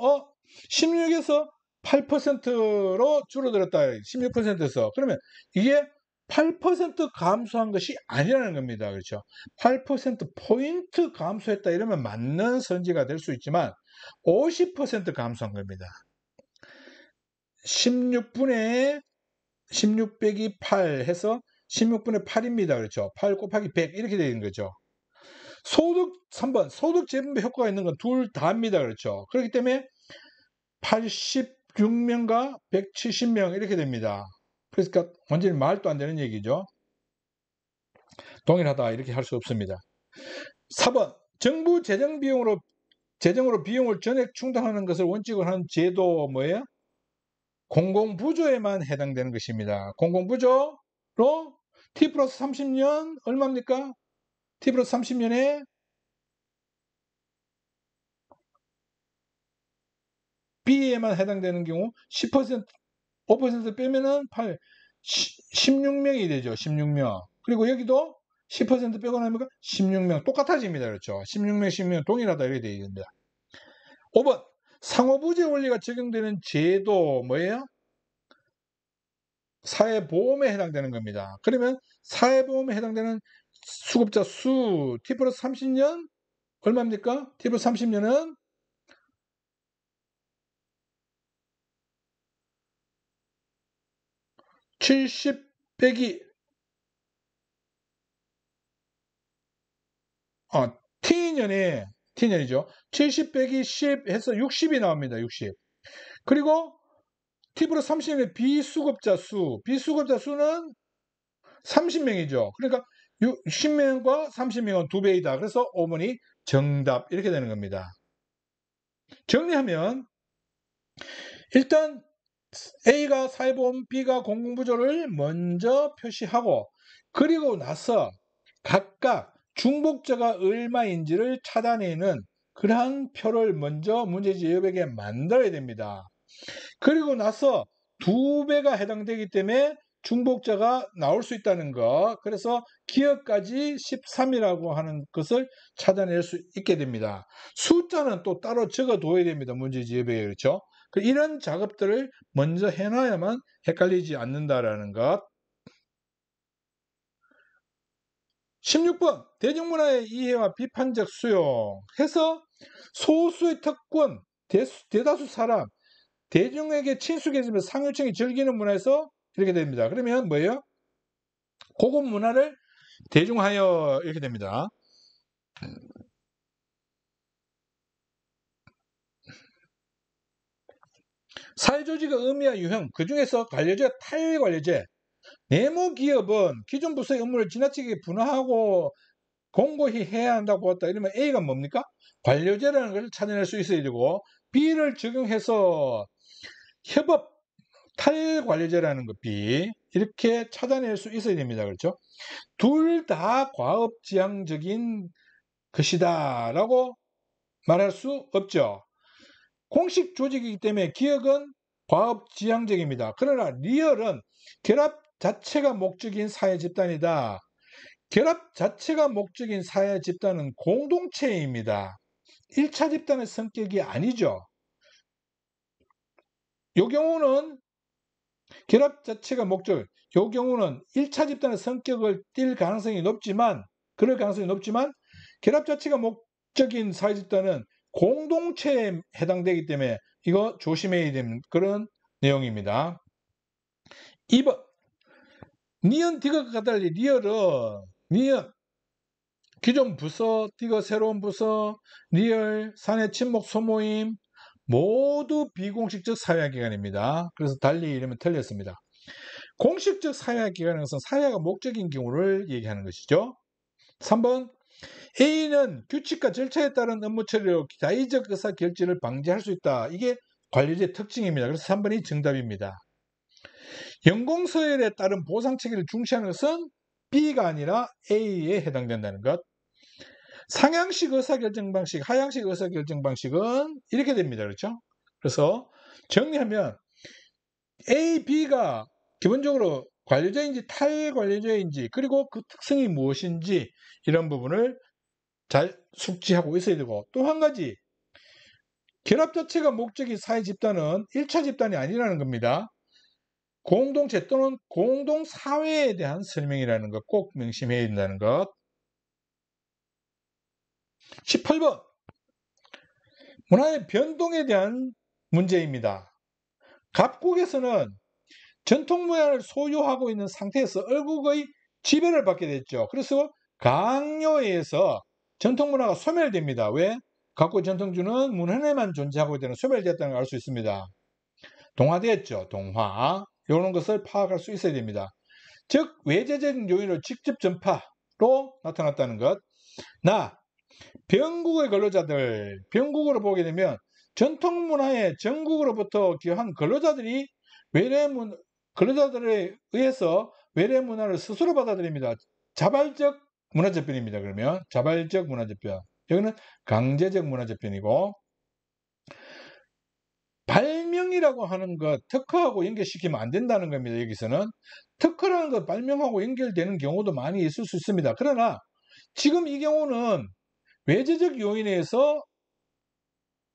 16에서 8%로 줄어들었다. 16%에서. 그러면 이게 8% 감소한 것이 아니라는 겁니다. 그렇죠? 8%포인트 감소했다 이러면 맞는 선지가 될 수 있지만 50% 감소한 겁니다. 16분의 16 빼기 8 해서 16분의 8입니다. 그렇죠? 8 곱하기 100 이렇게 되는 거죠. 3번 소득 재분배 효과가 있는 건 둘 다입니다. 그렇죠? 그렇기 때문에 86명과 170명 이렇게 됩니다. 그러니까 완전히 말도 안 되는 얘기죠. 동일하다 이렇게 할 수 없습니다. 4번 정부 재정으로 비용을 전액 충당하는 것을 원칙으로 하는 제도 뭐예요? 공공부조에만 해당되는 것입니다. 공공부조로 T 플러스 30년 얼마입니까? T 플러스 30년에 B에만 해당되는 경우 10%, 5% 빼면은 16명이 되죠. 16명. 그리고 여기도 10% 빼고 나니까 16명. 똑같아집니다. 그렇죠. 16명, 16명 동일하다. 이렇게 되어 있습니다. 5번. 상호부재 원리가 적용되는 제도 뭐예요? 사회보험에 해당되는 겁니다. 그러면 사회보험에 해당되는 수급자 수 T 플러스 30년 얼마입니까? T 플러스 30년은 70 빼기 T년이죠. 70 빼기 10 해서 60이 나옵니다. 60. 그리고 T 플러스 30년의 비수급자 수는 30명이죠. 그러니까 10명과 30명은 2배이다. 그래서 5번이 정답 이렇게 되는 겁니다. 정리하면 일단 A가 사회보험, B가 공공부조를 먼저 표시하고 그리고 나서 각각 중복자가 얼마인지를 찾아내는 그러한 표를 먼저 문제지 여백에 만들어야 됩니다. 그리고 나서 2배가 해당되기 때문에 중복자가 나올 수 있다는 거. 그래서 기억까지 13이라고 하는 것을 찾아낼 수 있게 됩니다. 숫자는 또 따로 적어둬야 됩니다. 문제지 여백에. 그렇죠? 이런 작업들을 먼저 해놔야만 헷갈리지 않는다라는 것. 16번 대중문화의 이해와 비판적 수용 해서 소수의 특권, 대다수 사람, 대중에게 친숙해지면 상류층이 즐기는 문화에서 이렇게 됩니다. 그러면 뭐예요? 고급 문화를 대중화하여 이렇게 됩니다. 사회조직의 의미와 유형, 그 중에서 관료제, 탈관료제, 네모 기업은 기존 부서의 업무를 지나치게 분화하고 공고히 해야 한다고 봤다. 이러면 A가 뭡니까? 관료제라는 걸 찾아낼 수 있어야 되고, B를 적용해서 협업 탈관료제라는 것 B 이렇게 찾아낼 수 있어야 됩니다. 그렇죠? 둘 다 과업지향적인 것이다 라고 말할 수 없죠. 공식 조직이기 때문에 기업은 과업지향적입니다. 그러나 리얼은 결합 자체가 목적인 사회 집단이다. 결합 자체가 목적인 사회 집단은 공동체입니다. 1차 집단의 성격이 아니죠. 이 경우는 결합 자체가 목적, 이 경우는 1차 집단의 성격을 띌 가능성이 높지만, 그럴 가능성이 높지만, 결합 자체가 목적인 사회 집단은 공동체에 해당되기 때문에 이거 조심해야 되는 그런 내용입니다. 2번. 니은 디귿과 달리 리얼은, 니은, 기존 부서, 디귿 새로운 부서, 리얼, 사내 친목 소모임, 모두 비공식적 사회화기관입니다. 그래서 달리 이러면 틀렸습니다. 공식적 사회화기관은 것은 사회화가 목적인 경우를 얘기하는 것이죠. 3번 A는 규칙과 절차에 따른 업무 처리로 자의적 의사결정을 방지할 수 있다. 이게 관리제 특징입니다. 그래서 3번이 정답입니다. 연공서열에 따른 보상체계를 중시하는 것은 B가 아니라 A에 해당된다는 것. 상향식 의사결정 방식, 하향식 의사결정 방식은 이렇게 됩니다. 그렇죠? 그래서 정리하면 A, B가 기본적으로 관료제인지 탈관료제인지 그리고 그 특성이 무엇인지 이런 부분을 잘 숙지하고 있어야 되고, 또 한 가지 결합 자체가 목적인 사회 집단은 1차 집단이 아니라는 겁니다. 공동체 또는 공동사회에 대한 설명이라는 것 꼭 명심해야 된다는 것. 18번 문화의 변동에 대한 문제입니다. 갑국에서는 전통 문화를 소유하고 있는 상태에서 얼국의 지배를 받게 됐죠. 그래서 강요에서 전통 문화가 소멸됩니다. 왜? 갑국 전통주는 문헌에만 존재하고 있다는 소멸되었다는 걸 알 수 있습니다. 동화되었죠. 동화. 이런 것을 파악할 수 있어야 됩니다. 즉 외재적인 요인으로 직접 전파로 나타났다는 것. 병국의 근로자들, 병국으로 보게 되면 전통 문화의 전국으로부터 기여한 근로자들이 근로자들에 의해서 외래 문화를 스스로 받아들입니다. 자발적 문화재편입니다. 그러면 자발적 문화재편. 여기는 강제적 문화재편이고, 발명이라고 하는 것, 특허하고 연결시키면 안 된다는 겁니다. 여기서는 특허라는 것 발명하고 연결되는 경우도 많이 있을 수 있습니다. 그러나 지금 이 경우는 외재적 요인에 의해서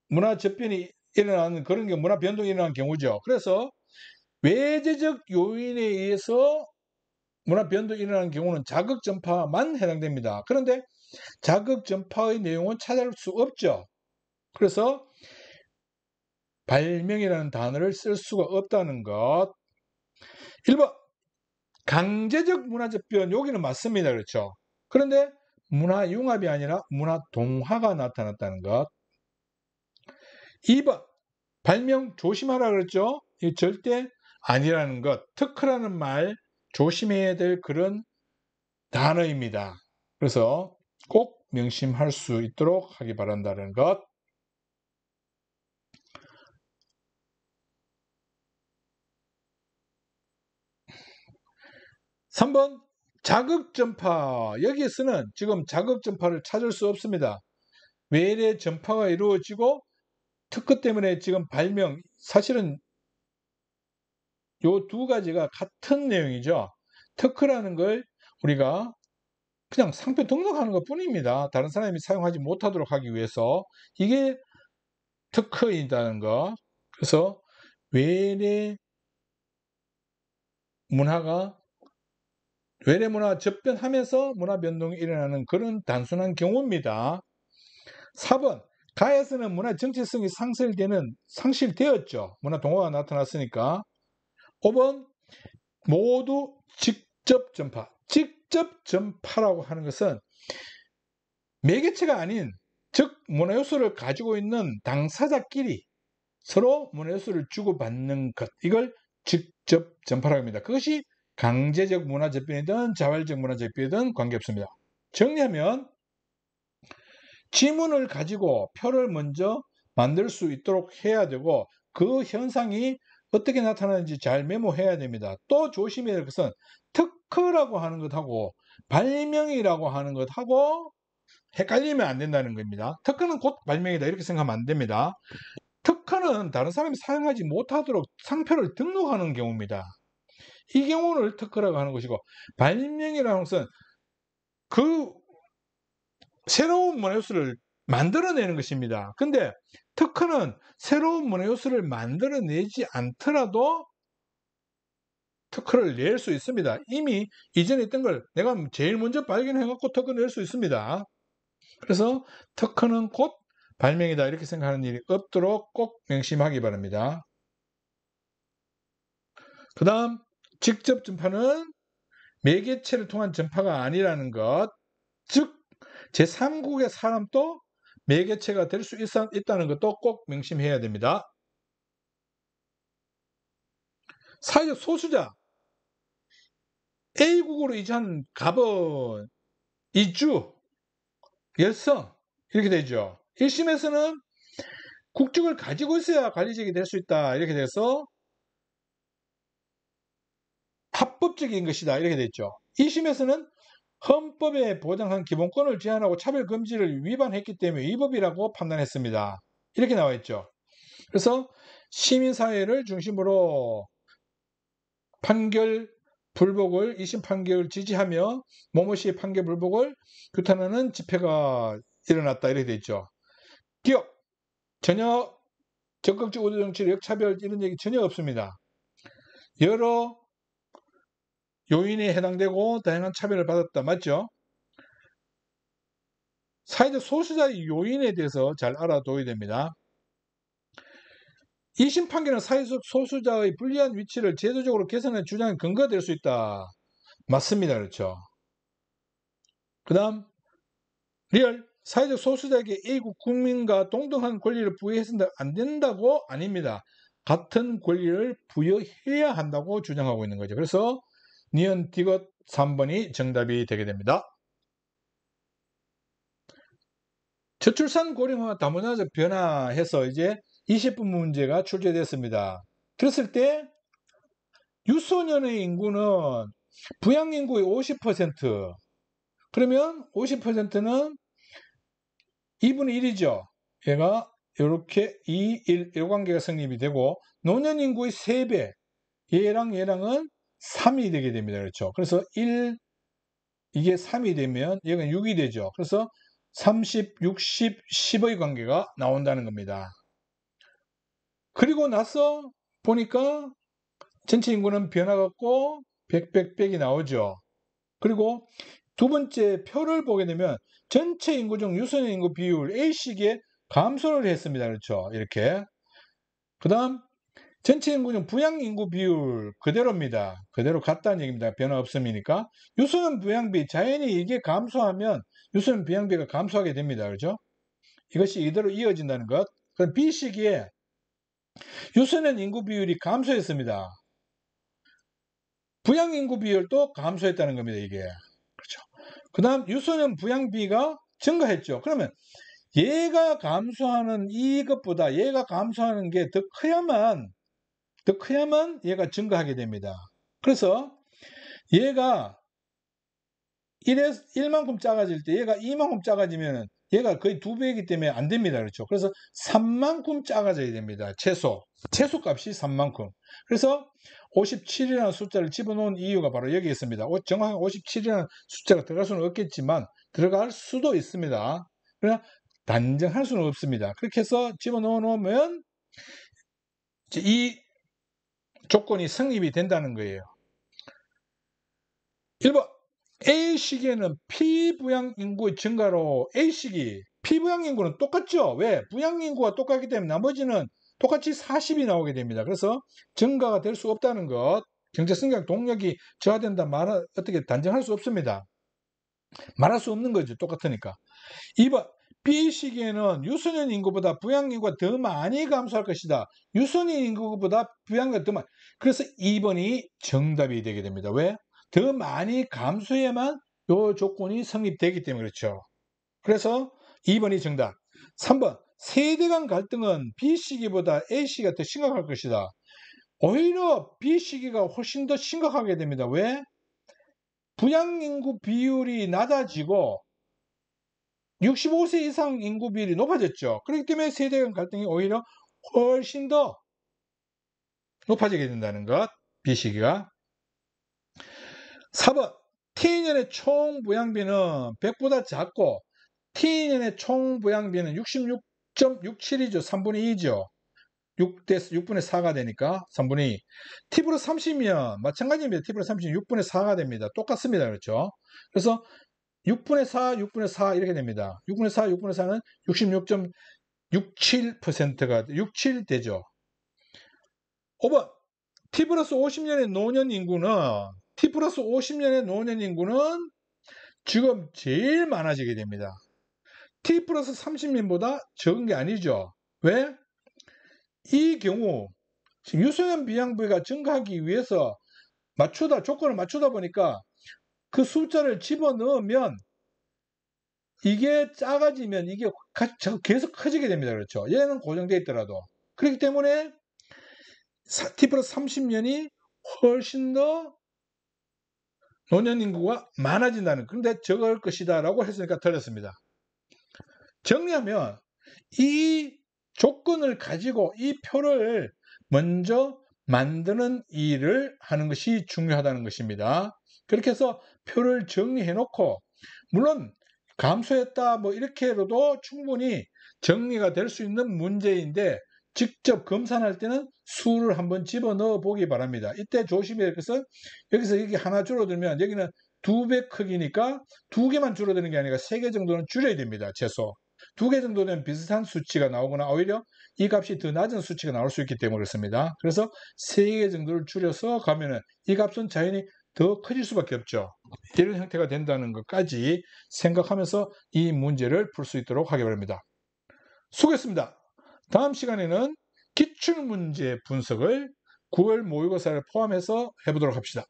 문화 재편이 일어나는 그런 경우, 문화 변동이 일어나는 경우죠. 그래서 외재적 요인에 의해서 문화 변동이 일어나는 경우는 자극 전파만 해당됩니다. 그런데 자극 전파의 내용은 찾아볼 수 없죠. 그래서 발명이라는 단어를 쓸 수가 없다는 것. 1번 강제적 문화 재편, 여기는 맞습니다. 그렇죠. 그런데 문화 융합이 아니라 문화 동화가 나타났다는 것. 2번 발명 조심하라 그랬죠. 이 절대 아니라는 것. 특허라는 말 조심해야 될 그런 단어입니다. 그래서 꼭 명심할 수 있도록 하기 바란다는 것. 3번 자극전파. 여기에서는 지금 자극전파를 찾을 수 없습니다. 외래 전파가 이루어지고 특허 때문에 지금 발명, 사실은 요 두 가지가 같은 내용이죠. 특허라는 걸 우리가 그냥 상표 등록하는 것 뿐입니다. 다른 사람이 사용하지 못하도록 하기 위해서. 이게 특허이라는 거. 그래서 외래 문화가 외래 문화 접변하면서 문화 변동이 일어나는 그런 단순한 경우입니다. 4번 가에서는 문화 정체성이 상실되었죠. 문화 동화가 나타났으니까. 5번 모두 직접 전파. 직접 전파라고 하는 것은 매개체가 아닌, 즉 문화 요소를 가지고 있는 당사자끼리 서로 문화 요소를 주고받는 것, 이걸 직접 전파라고 합니다. 그것이 강제적 문화 재편이든 자발적 문화 재편이든 관계없습니다. 정리하면 지문을 가지고 표를 먼저 만들 수 있도록 해야 되고 그 현상이 어떻게 나타나는지 잘 메모해야 됩니다. 또 조심해야 될 것은 특허라고 하는 것하고 발명이라고 하는 것하고 헷갈리면 안 된다는 겁니다. 특허는 곧 발명이다 이렇게 생각하면 안 됩니다. 특허는 다른 사람이 사용하지 못하도록 상표를 등록하는 경우입니다. 이 경우를 특허라고 하는 것이고 발명이라는 것은 그 새로운 문화요소를 만들어내는 것입니다. 근데 특허는 새로운 문화요소를 만들어내지 않더라도 특허를 낼 수 있습니다. 이미 이전에 있던 걸 내가 제일 먼저 발견해갖고 특허 낼 수 있습니다. 그래서 특허는 곧 발명이다 이렇게 생각하는 일이 없도록 꼭 명심하기 바랍니다. 그 다음 직접 전파는 매개체를 통한 전파가 아니라는 것, 즉 제3국의 사람도 매개체가 될 수 있다는 것도 꼭 명심해야 됩니다. 사회적 소수자 A국으로 이주한 갑은 이주, 열성 이렇게 되죠. 1심에서는 국적을 가지고 있어야 관리직이 될 수 있다 이렇게 돼서 합법적인 것이다 이렇게 됐죠. 2심에서는 헌법에 보장한 기본권을 제한하고 차별 금지를 위반했기 때문에 위법이라고 판단했습니다. 이렇게 나와 있죠. 그래서 시민사회를 중심으로 판결 불복을 2심 판결을 지지하며 모모씨의 판결 불복을 규탄하는 집회가 일어났다 이렇게 돼 있죠. 기억 전혀 적극적 우도 정치 역차별 이런 얘기 전혀 없습니다. 여러 요인에 해당되고 다양한 차별을 받았다 맞죠? 사회적 소수자의 요인에 대해서 잘 알아둬야 됩니다. 2심 판결은 사회적 소수자의 불리한 위치를 제도적으로 개선하는 주장의 근거가 될 수 있다. 맞습니다. 그렇죠. 그 다음 리얼 사회적 소수자에게 A국 국민과 동등한 권리를 부여해서는 안 된다고 아닙니다. 같은 권리를 부여해야 한다고 주장하고 있는 거죠. 그래서 니은 디귿 3번이 정답이 되게 됩니다. 저출산 고령화 다문화적 변화해서 이제 20분 문제가 출제됐습니다. 그랬을 때 유소년의 인구는 부양 인구의 50%, 그러면 50%는 2분의 1이죠. 얘가 이렇게 2, 1, 이 관계가 성립이 되고 노년 인구의 3배, 얘랑은 3이 되게 됩니다. 그렇죠. 그래서 1, 이게 3이 되면 얘가 6이 되죠. 그래서 30, 60, 10의 관계가 나온다는 겁니다. 그리고 나서 보니까 전체 인구는 변화가 없고 100이 나오죠. 그리고 두 번째 표를 보게 되면 전체 인구 중 유소년 인구 비율 A식에 감소를 했습니다. 그렇죠. 이렇게. 그 다음 전체 인구 중 부양 인구 비율 그대로입니다. 그대로 같다는 얘기입니다. 변화 없음이니까. 유소년 부양비 자연히 이게 감소하면 유소년 부양비가 감소하게 됩니다. 그렇죠. 이것이 이대로 이어진다는 것. 그럼 B시기에 유소년 인구 비율이 감소했습니다. 부양 인구 비율도 감소했다는 겁니다. 이게. 그렇죠. 그 다음 유소년 부양비가 증가했죠. 그러면 얘가 감소하는 이것보다 얘가 감소하는 게 더 커야만 얘가 증가하게 됩니다. 그래서 얘가 1만큼 작아질 때 얘가 2만큼 작아지면 얘가 거의 2배이기 때문에 안 됩니다. 그렇죠. 그래서 3만큼 작아져야 됩니다. 최소 값이 3만큼. 그래서 57이라는 숫자를 집어넣은 이유가 바로 여기 있습니다. 정확하게 57이라는 숫자가 들어갈 수는 없겠지만 들어갈 수도 있습니다. 그러나 단정할 수는 없습니다. 그렇게 해서 집어넣어 놓으면 이 조건이 성립이 된다는 거예요. 1번 A시기에는 피부양 인구의 증가로 A시기 피부양 인구는 똑같죠. 왜? 부양 인구가 똑같기 때문에 나머지는 똑같이 40이 나오게 됩니다. 그래서 증가가 될 수 없다는 것, 경제성장 동력이 저하된다 어떻게 단정할 수 없습니다. 말할 수 없는 거죠. 똑같으니까. 2번 B 시기에는 유소년 인구보다 부양 인구가 더 많이 감소할 것이다. 유소년 인구보다 부양 인구가 더 많이. 그래서 2번이 정답이 되게 됩니다. 왜? 더 많이 감소해야만 요 조건이 성립되기 때문에 그렇죠. 그래서 2번이 정답. 3번 세대 간 갈등은 B 시기보다 A 시기가 더 심각할 것이다. 오히려 B 시기가 훨씬 더 심각하게 됩니다. 왜? 부양 인구 비율이 낮아지고 65세 이상 인구 비율이 높아졌죠. 그렇기 때문에 세대 간 갈등이 오히려 훨씬 더 높아지게 된다는 것. B 시기가. 4번 T년의 총 부양비는 100보다 작고 T년의 총 부양비는 66.67이죠. 3분의 2죠. 6분의 4가 되니까 3분의 2. T 플러스 30이면 마찬가지입니다. T 플러스 30은 6분의 4가 됩니다. 똑같습니다. 그렇죠? 그래서 6분의 4, 6분의 4 이렇게 됩니다. 6분의 4, 6분의 4는 66.67%가 67 되죠. 5번 T 플러스 50년의 노년 인구는 T 플러스 50년의 노년 인구는 지금 제일 많아지게 됩니다. T 플러스 30년보다 적은 게 아니죠. 왜? 이 경우 유소년 비양부가 증가하기 위해서 조건을 맞추다 보니까 그 숫자를 집어넣으면 이게 작아지면 이게 계속 커지게 됩니다. 그렇죠? 얘는 고정되어 있더라도. 그렇기 때문에 T 플러스 30년이 훨씬 더 노년 인구가 많아진다는, 그런데 적을 것이다 라고 했으니까 틀렸습니다. 정리하면 이 조건을 가지고 이 표를 먼저 만드는 일을 하는 것이 중요하다는 것입니다. 그렇게 해서 표를 정리해 놓고, 물론 감소했다 뭐 이렇게로도 충분히 정리가 될 수 있는 문제인데, 직접 검산할 때는 수를 한번 집어넣어 보기 바랍니다. 이때 조심해야 할 것은, 여기서 여기 하나 줄어들면 여기는 2배 크기니까 2개만 줄어드는 게 아니라 3개 정도는 줄여야 됩니다. 최소 2개 정도 되면 비슷한 수치가 나오거나 오히려 이 값이 더 낮은 수치가 나올 수 있기 때문에 그렇습니다. 그래서 3개 정도를 줄여서 가면은 이 값은 자연히 더 커질 수밖에 없죠. 이런 형태가 된다는 것까지 생각하면서 이 문제를 풀 수 있도록 하기 바랍니다. 수고했습니다. 다음 시간에는 기출문제 분석을 9월 모의고사를 포함해서 해보도록 합시다.